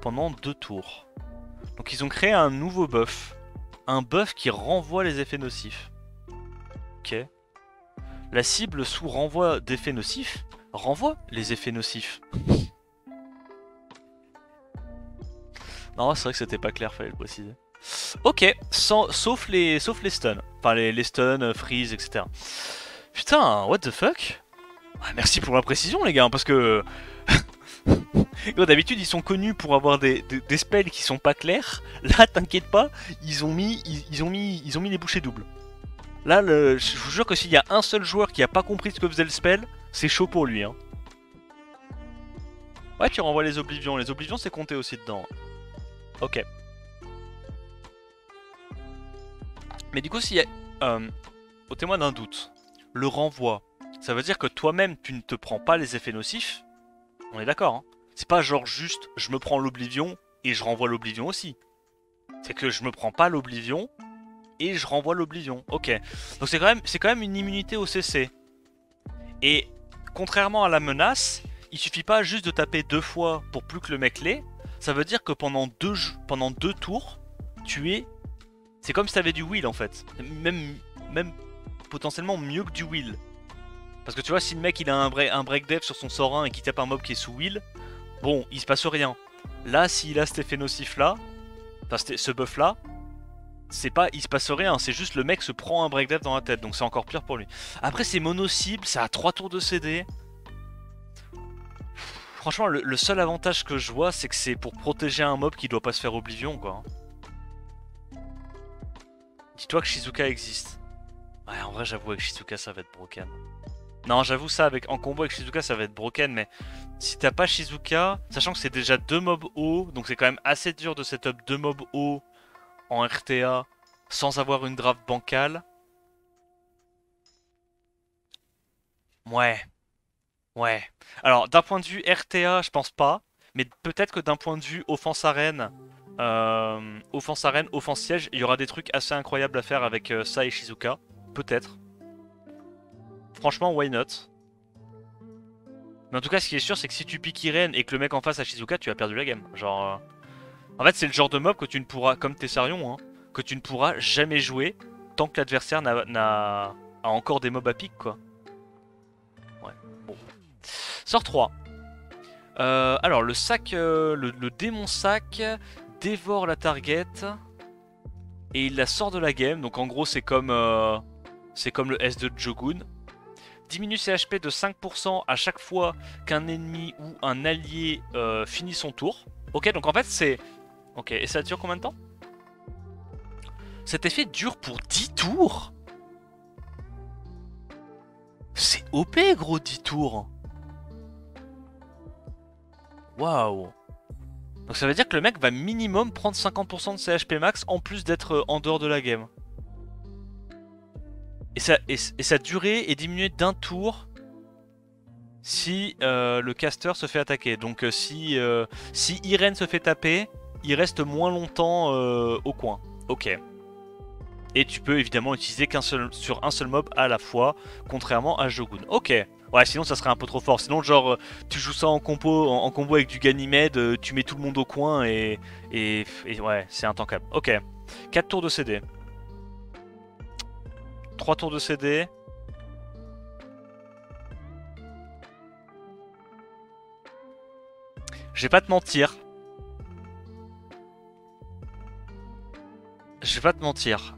pendant 2 tours. Donc ils ont créé un nouveau buff. Un buff qui renvoie les effets nocifs. Ok. La cible sous renvoi d'effets nocifs renvoie les effets nocifs. Non, c'est vrai que c'était pas clair, fallait le préciser. Ok, sauf les stuns. Enfin, les stuns, freeze, etc. Putain, what the fuck? Ouais, merci pour la précision, les gars, parce que... D'habitude, ils sont connus pour avoir des spells qui sont pas clairs. Là, t'inquiète pas, ils ont mis les bouchées doubles. Là, je vous jure que s'il y a un seul joueur qui a pas compris ce que faisait le spell, c'est chaud pour lui. Hein. Ouais, tu renvoies les oblivions. Les oblivions, c'est compté aussi dedans. Ok. Mais du coup, s'il y a... au témoin d'un doute, le renvoi, ça veut dire que toi-même, tu ne te prends pas les effets nocifs. On est d'accord, hein. C'est pas genre juste, je me prends l'oblivion et je renvoie l'oblivion aussi. C'est que je me prends pas l'oblivion et je renvoie l'oblivion. Ok. Donc c'est quand même une immunité au CC. Et contrairement à la menace, il suffit pas juste de taper 2 fois pour plus que le mec l'ait. Ça veut dire que pendant deux tours, tu es... C'est comme si t'avais du will en fait. Même potentiellement mieux que du will. Parce que tu vois, si le mec il a un break dev sur son sort 1 et qu'il tape un mob qui est sous will, bon, il se passe rien. Là, s'il a cet effet nocif là, enfin ce buff là, c'est pas, il se passe rien, c'est juste le mec se prend un break dev dans la tête, donc c'est encore pire pour lui. Après, c'est mono-cible, ça a 3 tours de CD. Franchement, le seul avantage que je vois, c'est que c'est pour protéger un mob qui doit pas se faire oblivion, quoi. Dis-toi que Shizuka existe. Ouais, en vrai, j'avoue, avec Shizuka, ça va être broken. Non, j'avoue ça, en combo avec Shizuka, ça va être broken, mais si t'as pas Shizuka, sachant que c'est déjà 2 mobs haut, donc c'est quand même assez dur de setup 2 mobs haut en RTA sans avoir une draft bancale. Ouais, ouais. Alors, d'un point de vue RTA, je pense pas, mais peut-être que d'un point de vue offense arène, offense siège, il y aura des trucs assez incroyables à faire avec ça et Shizuka. Peut-être. Franchement, why not? Mais en tout cas, ce qui est sûr, c'est que si tu piques Irene et que le mec en face a Shizuka, tu as perdu la game. Genre, en fait, c'est le genre de mob que tu ne pourras, comme Tessarion, hein, que tu ne pourras jamais jouer tant que l'adversaire a encore des mobs à pique, quoi. Ouais, bon. Sort 3. Alors, le sac, le démon sac dévore la target et il la sort de la game. Donc, en gros, c'est comme le S de Jogun. Diminue ses HP de 5% à chaque fois qu'un ennemi ou un allié finit son tour. Ok, donc en fait c'est... Ok, et ça dure combien de temps? Cet effet dure pour 10 tours? C'est OP gros 10 tours. Waouh. Donc ça veut dire que le mec va minimum prendre 50% de ses HP max en plus d'être en dehors de la game. Et sa durée est diminuée d'un tour si le caster se fait attaquer. Donc si Irene se fait taper, il reste moins longtemps au coin. Ok. Et tu peux évidemment utiliser sur un seul mob à la fois, contrairement à Shogun. Ok. Ouais, sinon ça serait un peu trop fort. Sinon, genre, tu joues ça en combo avec du Ganymede, tu mets tout le monde au coin et ouais, c'est intankable. Ok. 4 tours de CD. 3 tours de CD. Je vais pas te mentir. Je vais pas te mentir.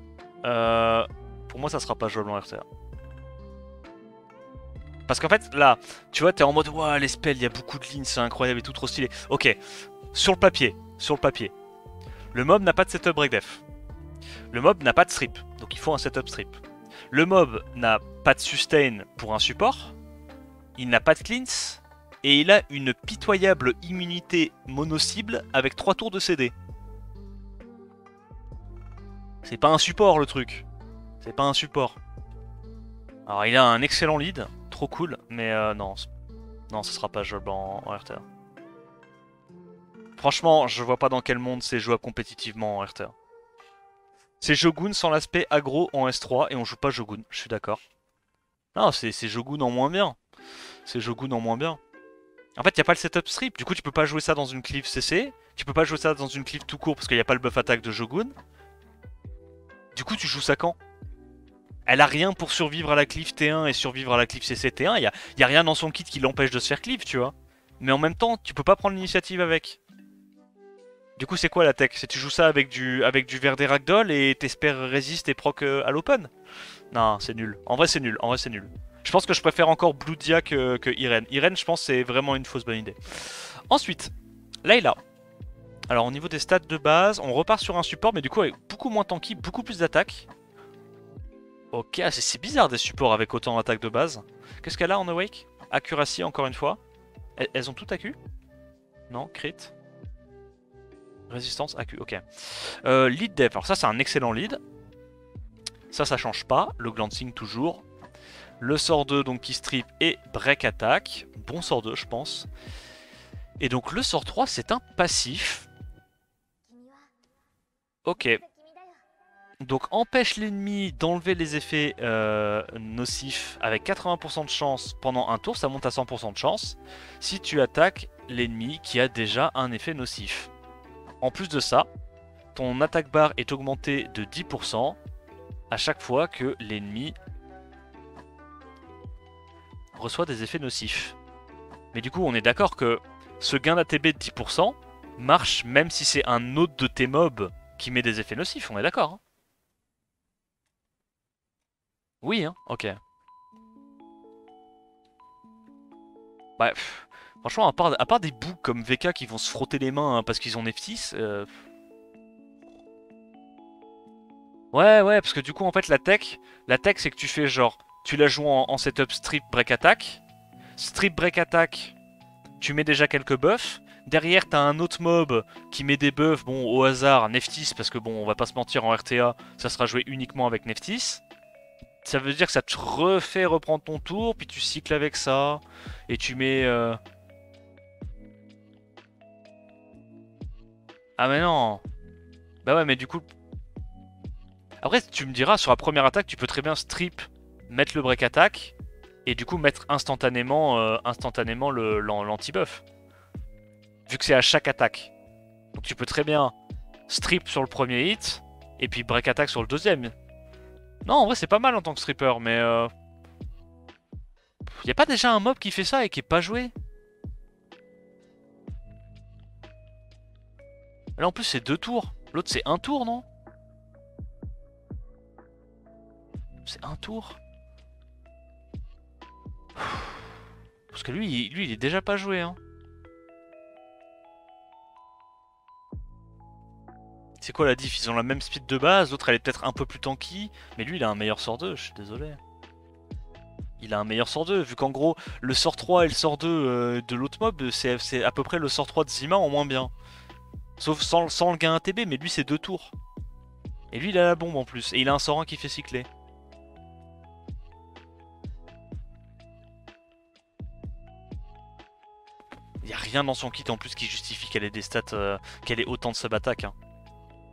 Pour moi, ça sera pas jouable en RTA. Parce qu'en fait, là, tu vois, t'es en mode, waouh, les spells, il y a beaucoup de lignes, c'est incroyable et tout, trop stylé. Ok, sur le papier, le mob n'a pas de setup breakdef. Le mob n'a pas de strip, donc il faut un setup strip. Le mob n'a pas de sustain pour un support. Il n'a pas de cleanse. Et il a une pitoyable immunité mono-cible avec 3 tours de CD. C'est pas un support le truc. C'est pas un support. Alors il a un excellent lead, trop cool, mais non, non, ce sera pas jouable en RTA. Franchement, je vois pas dans quel monde c'est jouable compétitivement en RTA. C'est Shogun sans l'aspect aggro en S3 et on joue pas Shogun, je suis d'accord. Non, c'est Shogun en moins bien. C'est Shogun en moins bien. En fait, il n'y a pas le setup strip, du coup tu peux pas jouer ça dans une cleave CC, tu peux pas jouer ça dans une cleave tout court parce qu'il n'y a pas le buff attaque de Shogun. Du coup tu joues ça quand? Elle a rien pour survivre à la cleave T1 et survivre à la cleave CC T1, y a rien dans son kit qui l'empêche de se faire cleave, tu vois. Mais en même temps, tu peux pas prendre l'initiative avec. Du coup c'est quoi la tech? C'est tu joues ça avec du Verde Ragdoll et t'espères résiste et proc à l'open? Non, c'est nul. En vrai c'est nul, en vrai c'est nul. Je pense que je préfère encore Bloodia que Irene. Irene, je pense c'est vraiment une fausse bonne idée. Ensuite, Layla. Alors au niveau des stats de base, on repart sur un support, mais du coup avec beaucoup moins tanky, beaucoup plus d'attaque. Ok, c'est bizarre des supports avec autant d'attaque de base. Qu'est-ce qu'elle a en Awake? Accuracy encore une fois. Elles ont tout AQ? Non, crit. Résistance, AQ, ok. Lead def, alors ça c'est un excellent lead. Ça change pas. Le glancing toujours. Le sort 2 donc qui strip et break attack. Bon sort 2 je pense. Et donc le sort 3 c'est un passif. Ok. Donc empêche l'ennemi d'enlever les effets nocifs avec 80% de chance pendant un tour, ça monte à 100% de chance si tu attaques l'ennemi qui a déjà un effet nocif. En plus de ça, ton attaque bar est augmentée de 10% à chaque fois que l'ennemi reçoit des effets nocifs. Mais du coup on est d'accord que ce gain d'ATB de 10% marche même si c'est un autre de tes mobs qui met des effets nocifs, on est d'accord hein? Oui, hein, ok. Bah, franchement, à part des boucs comme VK qui vont se frotter les mains hein, parce qu'ils ont F6. Ouais, parce que du coup, en fait, la tech c'est que tu fais genre, tu la joues en setup strip break attack. Strip break attack, tu mets déjà quelques buffs. Derrière, t'as un autre mob qui met des buffs, bon, au hasard, Neftis, parce que bon, on va pas se mentir, en RTA, ça sera joué uniquement avec Neftis. Ça veut dire que ça te refait reprendre ton tour, puis tu cycles avec ça, et tu mets... Ah mais non. Bah ouais, mais du coup... Après, tu me diras, sur la première attaque, tu peux très bien strip, mettre le break attack, et du coup mettre instantanément, l'anti-buff. Vu que c'est à chaque attaque. Donc tu peux très bien strip sur le premier hit, et puis break attack sur le deuxième. Non, en vrai, c'est pas mal en tant que stripper, mais... Y a pas déjà un mob qui fait ça et qui est pas joué? Là, en plus, c'est 2 tours. L'autre, c'est 1 tour, non? C'est 1 tour. Parce que lui, il est déjà pas joué, hein. C'est quoi la diff? Ils ont la même speed de base, l'autre elle est peut-être un peu plus tanky, mais lui il a un meilleur sort 2, je suis désolé. Il a un meilleur sort 2, vu qu'en gros, le sort 3 et le sort 2 de l'autre mob, c'est à peu près le sort 3 de Zima en moins bien. Sauf sans le gain ATB, mais lui c'est 2 tours. Et lui il a la bombe en plus, et il a un sort 1 qui fait cycler. Il y a rien dans son kit en plus qui justifie qu'elle ait des stats, qu'elle ait autant de sub-attaque. Hein.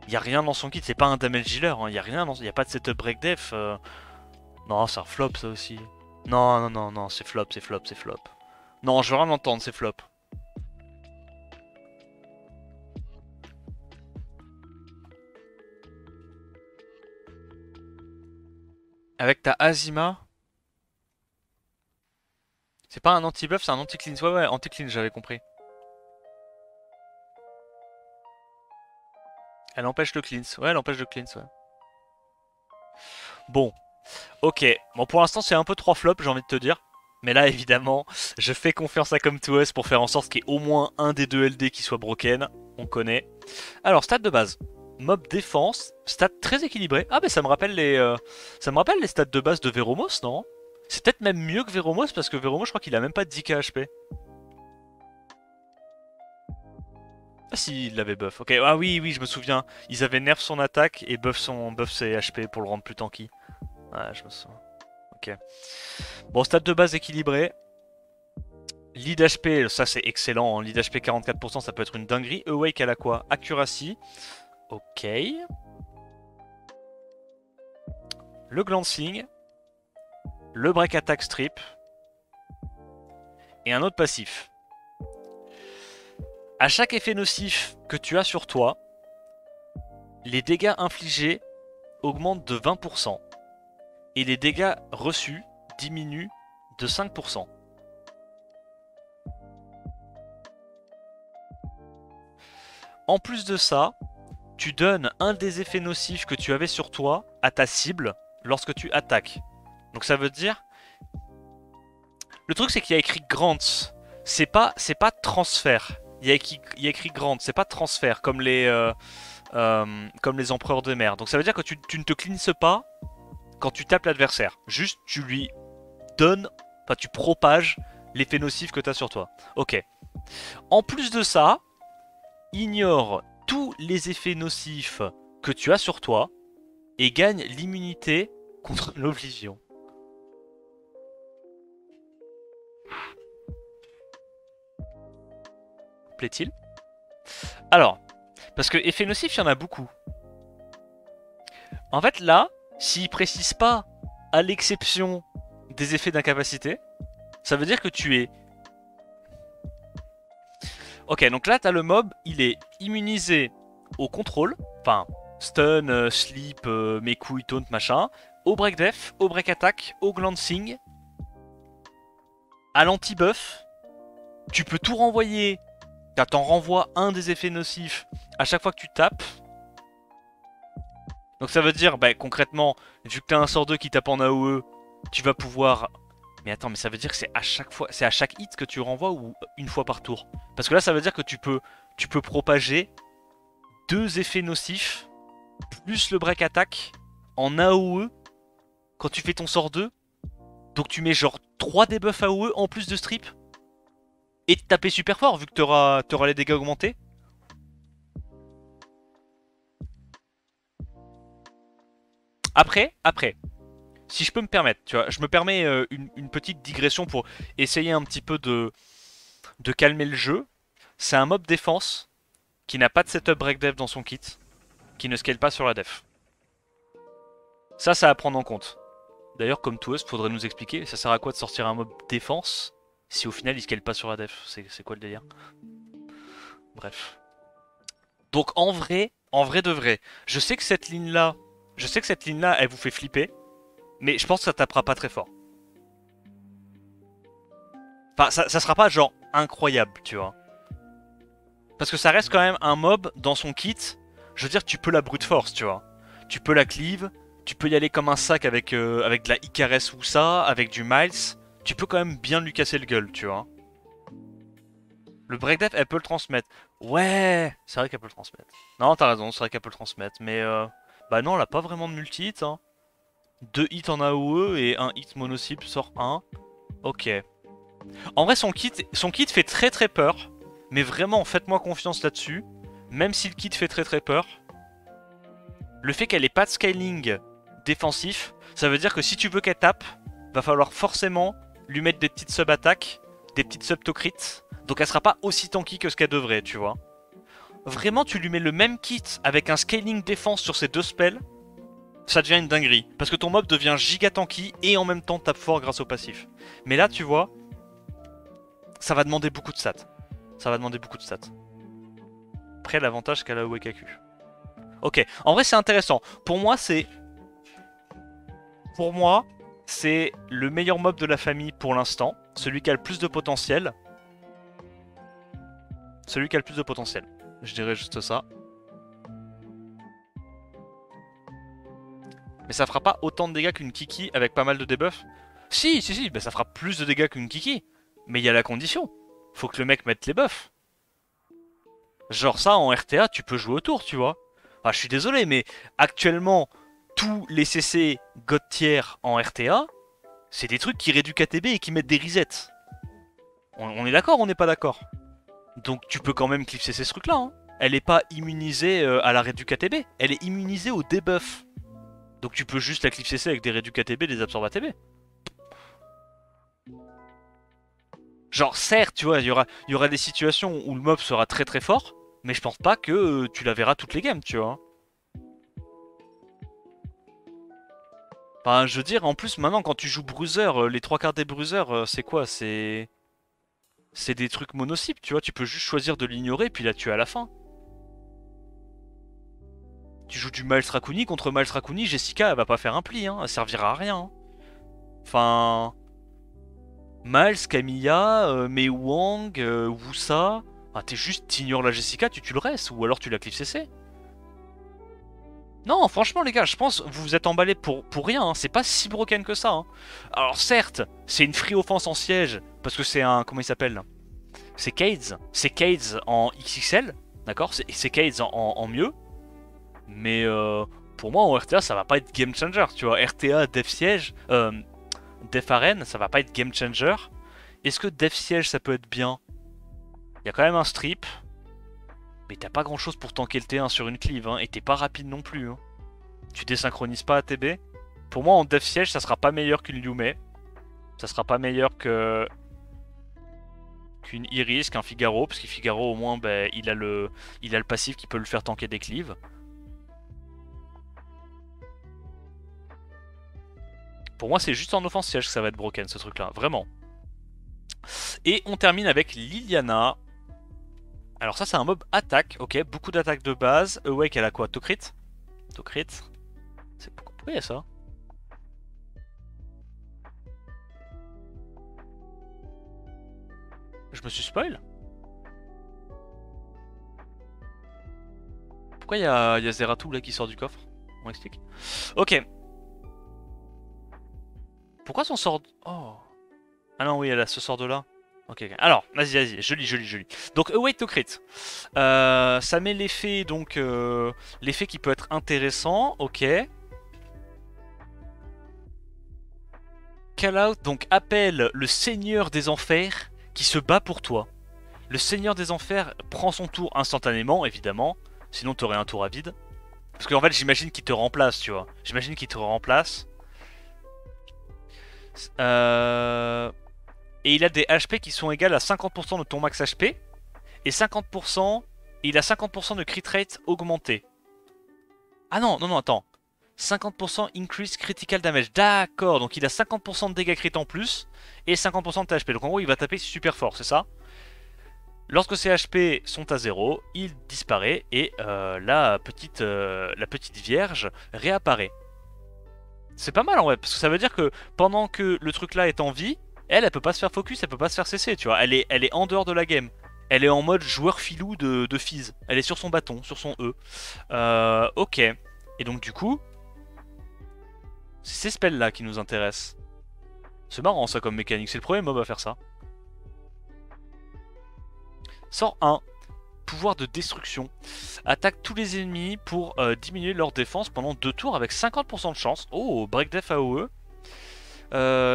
Il y a rien dans son kit, c'est pas un damage dealer, hein. Il y a rien dans... Il y a pas de setup break def. Non, c'est un flop ça aussi. Non, non, non, non, c'est flop, c'est flop, c'est flop. Non, je veux rien entendre, c'est flop. Avec ta Azima. C'est pas un anti-buff, c'est un anti-cleanse. Ouais, ouais, anti-cleanse, j'avais compris. Elle empêche le cleanse. Ouais, elle empêche le cleanse, ouais. Bon. Ok. Bon, pour l'instant, c'est un peu 3 flops, j'ai envie de te dire. Mais là, évidemment, je fais confiance à Come2Us pour faire en sorte qu'il y ait au moins un des deux LD qui soit broken. On connaît. Alors, stats de base. Mob défense. Stats très équilibrés. Ah, mais ça me rappelle les stats de base de Veromos, non? C'est peut-être même mieux que Veromos parce que Veromos, je crois qu'il a même pas de 10k HP. Ah si, il l'avait buff. Ok, ah oui, oui, je me souviens. Ils avaient nerf son attaque et buff ses HP pour le rendre plus tanky. Ouais, je me souviens. Ok. Bon, stats de base équilibré. Lead HP, ça c'est excellent. Hein. Lead HP 44%, ça peut être une dinguerie. Awake, elle a quoi? Accuracy. Ok. Le glancing. Le break attack strip. Et un autre passif. À chaque effet nocif que tu as sur toi, les dégâts infligés augmentent de 20%. Et les dégâts reçus diminuent de 5%. En plus de ça, tu donnes un des effets nocifs que tu avais sur toi à ta cible lorsque tu attaques. Donc ça veut dire... Le truc c'est qu'il y a écrit Grants. C'est pas transfert. Il y a écrit Grant, c'est pas transfert comme les empereurs de mer. Donc ça veut dire que tu ne te cleanses pas quand tu tapes l'adversaire. Juste tu lui donnes, enfin tu propages l'effet nocif que tu as sur toi. Ok. En plus de ça, ignore tous les effets nocifs que tu as sur toi et gagne l'immunité contre l'oblivion. Plaît-il? Alors, parce que effets nocifs, il y en a beaucoup. En fait, là, s'il précise pas, à l'exception des effets d'incapacité, ça veut dire que tu es... Ok, donc là, t'as le mob, il est immunisé au contrôle, enfin, stun, sleep, mes couilles, taunt, machin, au break def, au break attack, au glancing, à l'anti-buff. Tu peux tout renvoyer, t'en renvoies un des effets nocifs à chaque fois que tu tapes. Donc ça veut dire, bah, concrètement, vu que t'as un sort 2 qui tape en AOE, tu vas pouvoir... Mais attends, mais ça veut dire que c'est à chaque fois, c'est à chaque hit que tu renvoies ou une fois par tour? Parce que là, ça veut dire que tu peux propager 2 effets nocifs, plus le break attack, en AOE, quand tu fais ton sort 2. Donc tu mets genre 3 debuffs AOE en plus de strip. Et de taper super fort, vu que t'auras les dégâts augmentés. Après, si je peux me permettre, tu vois, je me permets une petite digression pour essayer un petit peu de calmer le jeu. C'est un mob défense qui n'a pas de setup break def dans son kit, qui ne scale pas sur la def. Ça à prendre en compte. D'ailleurs, comme tout il faudrait nous expliquer, ça sert à quoi de sortir un mob défense si au final il scale pas sur la def? C'est quoi le délire? Bref. Donc en vrai de vrai, je sais que cette ligne là, elle vous fait flipper. Mais je pense que ça tapera pas très fort. Enfin, ça sera pas genre incroyable, tu vois. Parce que ça reste quand même un mob dans son kit. Je veux dire, tu peux la brute force, tu vois. Tu peux la cleave. Tu peux y aller comme un sac avec de la Icarus ou ça, avec du Miles. Tu peux quand même bien lui casser le gueule, tu vois. Le breakdef, elle peut le transmettre. Ouais, c'est vrai qu'elle peut le transmettre. Non, t'as raison, c'est vrai qu'elle peut le transmettre. Mais bah non, elle a pas vraiment de multi-hit, hein. 2 hits en AOE et un hit mono-cible sort 1. Ok. En vrai, son kit fait très très peur. Mais vraiment, faites-moi confiance là-dessus. Même si le kit fait très très peur. Le fait qu'elle ait pas de scaling défensif, ça veut dire que si tu veux qu'elle tape, va falloir forcément lui mettre des petites sub-attaques, des petites sub-to-crits. Donc elle sera pas aussi tanky que ce qu'elle devrait, tu vois. Vraiment, tu lui mets le même kit avec un scaling défense sur ses 2 spells, ça devient une dinguerie. Parce que ton mob devient giga tanky et en même temps tape fort grâce au passif. Mais là, tu vois, ça va demander beaucoup de stats. Ça va demander beaucoup de stats. Après, l'avantage qu'elle a au WKQ. Ok, en vrai, c'est intéressant. Pour moi, c'est le meilleur mob de la famille pour l'instant. Celui qui a le plus de potentiel. Celui qui a le plus de potentiel. Je dirais juste ça. Mais ça fera pas autant de dégâts qu'une Kiki avec pas mal de debuff. Si, bah ça fera plus de dégâts qu'une Kiki. Mais il y a la condition. Faut que le mec mette les buffs. Genre ça, en RTA, tu peux jouer autour, tu vois. Enfin, je suis désolé, mais actuellement, tous les CC God tier en RTA, c'est des trucs qui réduisent KTB et qui mettent des resets. On est d'accord ou on n'est pas d'accord? Donc tu peux quand même clipser ces trucs-là. Hein. Elle est pas immunisée à la réduc KTB, elle est immunisée au debuff. Donc tu peux juste la clip CC avec des réducs KTB, des absorbs ATB. Genre certes, tu vois, il y aura des situations où le mob sera très très fort, mais je pense pas que tu la verras toutes les games, tu vois. Enfin, je veux dire, en plus maintenant quand tu joues bruiser, les 3 quarts des bruisers, c'est quoi? C'est des trucs mono-cibles, tu vois, tu peux juste choisir de l'ignorer puis la tuer à la fin. Tu joues du Miles Raccouni contre Miles Raccouni, Jessica elle va pas faire un pli, hein, elle servira à rien. Hein. Enfin... Miles, Camilla, Mei Wang, Wusa... Enfin, t'es juste, t'ignores la Jessica, tu tues le reste, ou alors tu la clip CC. Non, franchement les gars, je pense vous vous êtes emballés pour rien, hein. C'est pas si broken que ça. Hein. Alors certes, c'est une free offense en siège, parce que c'est un... Comment il s'appelle? C'est Cades. C'est Cades en XXL, d'accord? C'est Cades en mieux. Mais pour moi en RTA ça va pas être game changer, tu vois. RTA, Def Siege, Def Arène, ça va pas être game changer. Est-ce que Def Siege ça peut être bien? Il y a quand même un strip. Mais t'as pas grand chose pour tanker le T1 sur une cleave, hein, et t'es pas rapide non plus. Hein. Tu désynchronises pas ATB. Pour moi en Def Siege ça sera pas meilleur qu'une Liu Mei. Ça sera pas meilleur que... qu'une Iris, qu'un Figaro, parce que Figaro au moins bah, il a le passif qui peut le faire tanker des cleaves. Pour moi, c'est juste en offense siège que ça va être broken, ce truc-là. Vraiment. Et on termine avec Liliana. Alors ça, c'est un mob attaque. Ok, beaucoup d'attaques de base. Awake, elle a quoi? Tocrit? Tocrit. Pourquoi il y a ça? Je me suis spoil? Pourquoi il y a Zeratou là qui sort du coffre? On explique. Ok. Pourquoi son sort... Oh. Ah non, oui, elle a ce sort de là. Ok, alors, vas-y, je lis. Donc, Await to Crit. Ça met l'effet, donc, l'effet qui peut être intéressant, ok. Call out, donc, appelle le Seigneur des Enfers qui se bat pour toi. Le Seigneur des Enfers prend son tour instantanément, évidemment. Sinon, t'aurais un tour à vide. Parce qu'en fait, j'imagine qu'il te remplace, tu vois. J'imagine qu'il te remplace. Et il a des HP qui sont égales à 50% de ton max HP. Et 50%... Et il a 50% de crit rate augmenté. Ah non, attends. 50% increase critical damage. D'accord, donc il a 50% de dégâts crit en plus. Et 50% de HP. Donc en gros, il va taper super fort, c'est ça? Lorsque ses HP sont à 0, il disparaît. Et la petite vierge réapparaît. C'est pas mal en vrai, parce que ça veut dire que pendant que le truc là est en vie, elle peut pas se faire focus, elle peut pas se faire cesser, tu vois. Elle est en dehors de la game. Elle est en mode joueur filou de Fizz. Elle est sur son bâton, sur son E. Ok. Et donc du coup, c'est ces spells là qui nous intéressent. C'est marrant ça comme mécanique, c'est le premier mob à faire ça. Sort 1. pouvoir de destruction. Attaque tous les ennemis pour diminuer leur défense pendant 2 tours avec 50% de chance. Oh, break def AOE.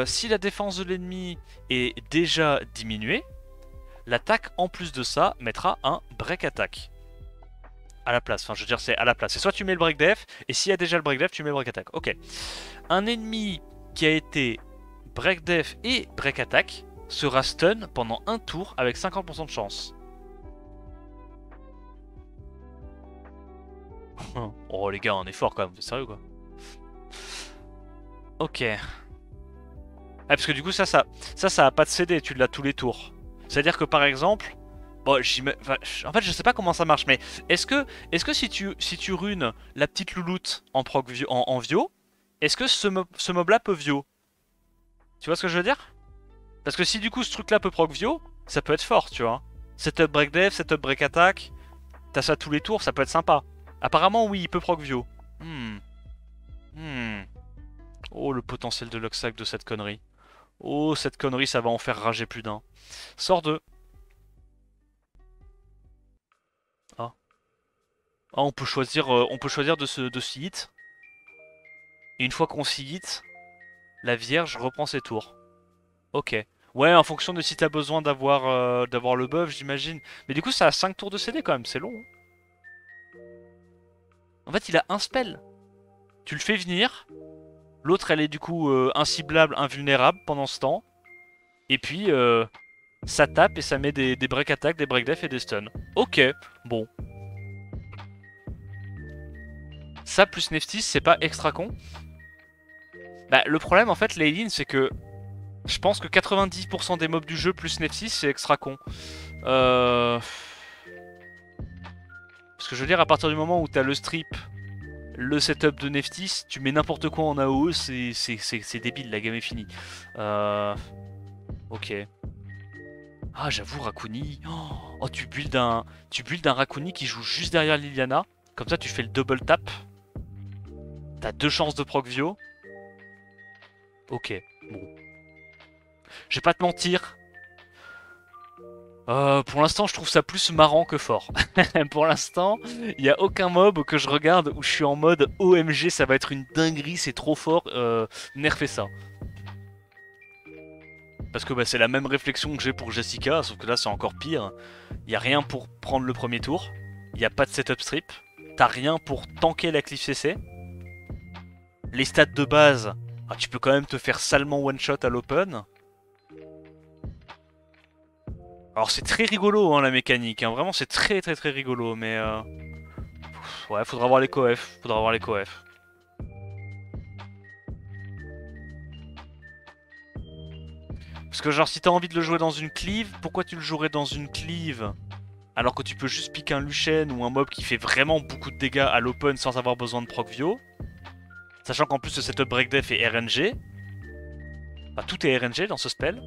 Si la défense de l'ennemi est déjà diminuée, l'attaque en plus de ça mettra un break attack. À la place, enfin je veux dire c'est à la place. C'est soit tu mets le break def, et s'il y a déjà le break def, tu mets le break attack. Ok. Un ennemi qui a été break def et break attack sera stun pendant un tour avec 50% de chance. Oh les gars, on est fort quand même, c'est sérieux quoi. Ok. Ah, parce que du coup ça a pas de CD, tu l'as tous les tours. C'est-à-dire que par exemple, bon, en fait je sais pas comment ça marche, mais est-ce que si tu runes la petite louloute en proc en vio, est-ce que ce mob là peut vio? Tu vois ce que je veux dire? Parce que si du coup ce truc là peut proc vio, ça peut être fort, tu vois. Setup break def, setup break attack, t'as ça tous les tours, ça peut être sympa. Apparemment oui, il peut proc vio. Oh le potentiel de Luxac de cette connerie. Oh cette connerie, ça va en faire rager plus d'un. Sort 2. Ah. Ah, on peut choisir de s'y hit. Et une fois qu'on s'y hit, la vierge reprend ses tours. Ok. Ouais, en fonction de si t'as besoin d'avoir le buff, j'imagine. Mais du coup, ça a 5 tours de CD quand même, c'est long. Hein. En fait, il a un spell. Tu le fais venir. L'autre, elle est du coup inciblable, invulnérable pendant ce temps. Et puis, ça tape et ça met des break attack, des break def et des stuns. Ok, bon. Ça plus Neftis, c'est pas extra con. Bah, le problème en fait, Leyline, c'est que je pense que 90% des mobs du jeu plus Neftis, c'est extra con. Parce que je veux dire, à partir du moment où t'as le strip, le setup de Neftis, tu mets n'importe quoi en AOE, c'est débile, la game est finie. Ok. Ah, j'avoue, Rakuni. Oh, tu builds un Rakuni qui joue juste derrière Liliana. Comme ça, tu fais le double tap. T'as 2 chances de proc vio. Ok, bon. Je vais pas te mentir. Pour l'instant, je trouve ça plus marrant que fort. Pour l'instant, il n'y a aucun mob que je regarde où je suis en mode OMG, ça va être une dinguerie, c'est trop fort, nerfez ça. Parce que bah, c'est la même réflexion que j'ai pour Jessica, sauf que là c'est encore pire. Il n'y a rien pour prendre le premier tour, il n'y a pas de setup strip, t'as rien pour tanker la cliff CC. Les stats de base, ah, tu peux quand même te faire salement one shot à l'open. Alors c'est très rigolo hein, la mécanique, hein. Vraiment c'est très rigolo, mais ouais, faudra voir les coef, Parce que genre si t'as envie de le jouer dans une cleave, pourquoi tu le jouerais dans une cleave alors que tu peux juste piquer un Luchen ou un mob qui fait vraiment beaucoup de dégâts à l'open sans avoir besoin de proc vio. Sachant qu'en plus le setup break def est RNG. Enfin tout est RNG dans ce spell.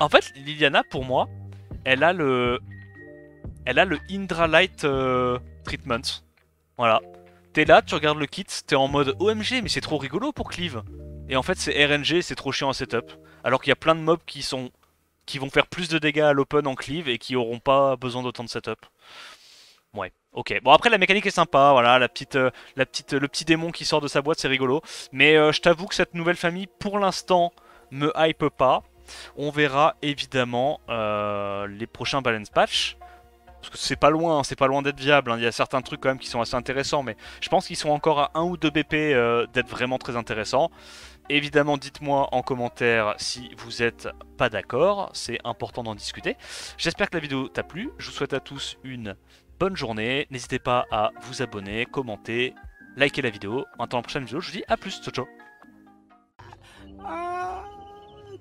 En fait, Liliana, pour moi, elle a le Indra Light treatment. Voilà. T'es là, tu regardes le kit, t'es en mode OMG, mais c'est trop rigolo pour cleave. Et en fait, c'est RNG, c'est trop chiant à setup. Alors qu'il y a plein de mobs qui vont faire plus de dégâts à l'open en cleave et qui auront pas besoin d'autant de setup. Ouais, ok. Bon après la mécanique est sympa, voilà, le petit démon qui sort de sa boîte, c'est rigolo. Mais je t'avoue que cette nouvelle famille, pour l'instant, me hype pas. On verra évidemment les prochains balance patch. Parce que c'est pas loin d'être viable, hein. Il y a certains trucs quand même qui sont assez intéressants, mais je pense qu'ils sont encore à 1 ou 2 BP d'être vraiment très intéressants. Évidemment, dites-moi en commentaire si vous êtes pas d'accord, c'est important d'en discuter. J'espère que la vidéo t'a plu, je vous souhaite à tous une bonne journée. N'hésitez pas à vous abonner, commenter, liker la vidéo. En attendant la prochaine vidéo, je vous dis à plus, ciao ciao.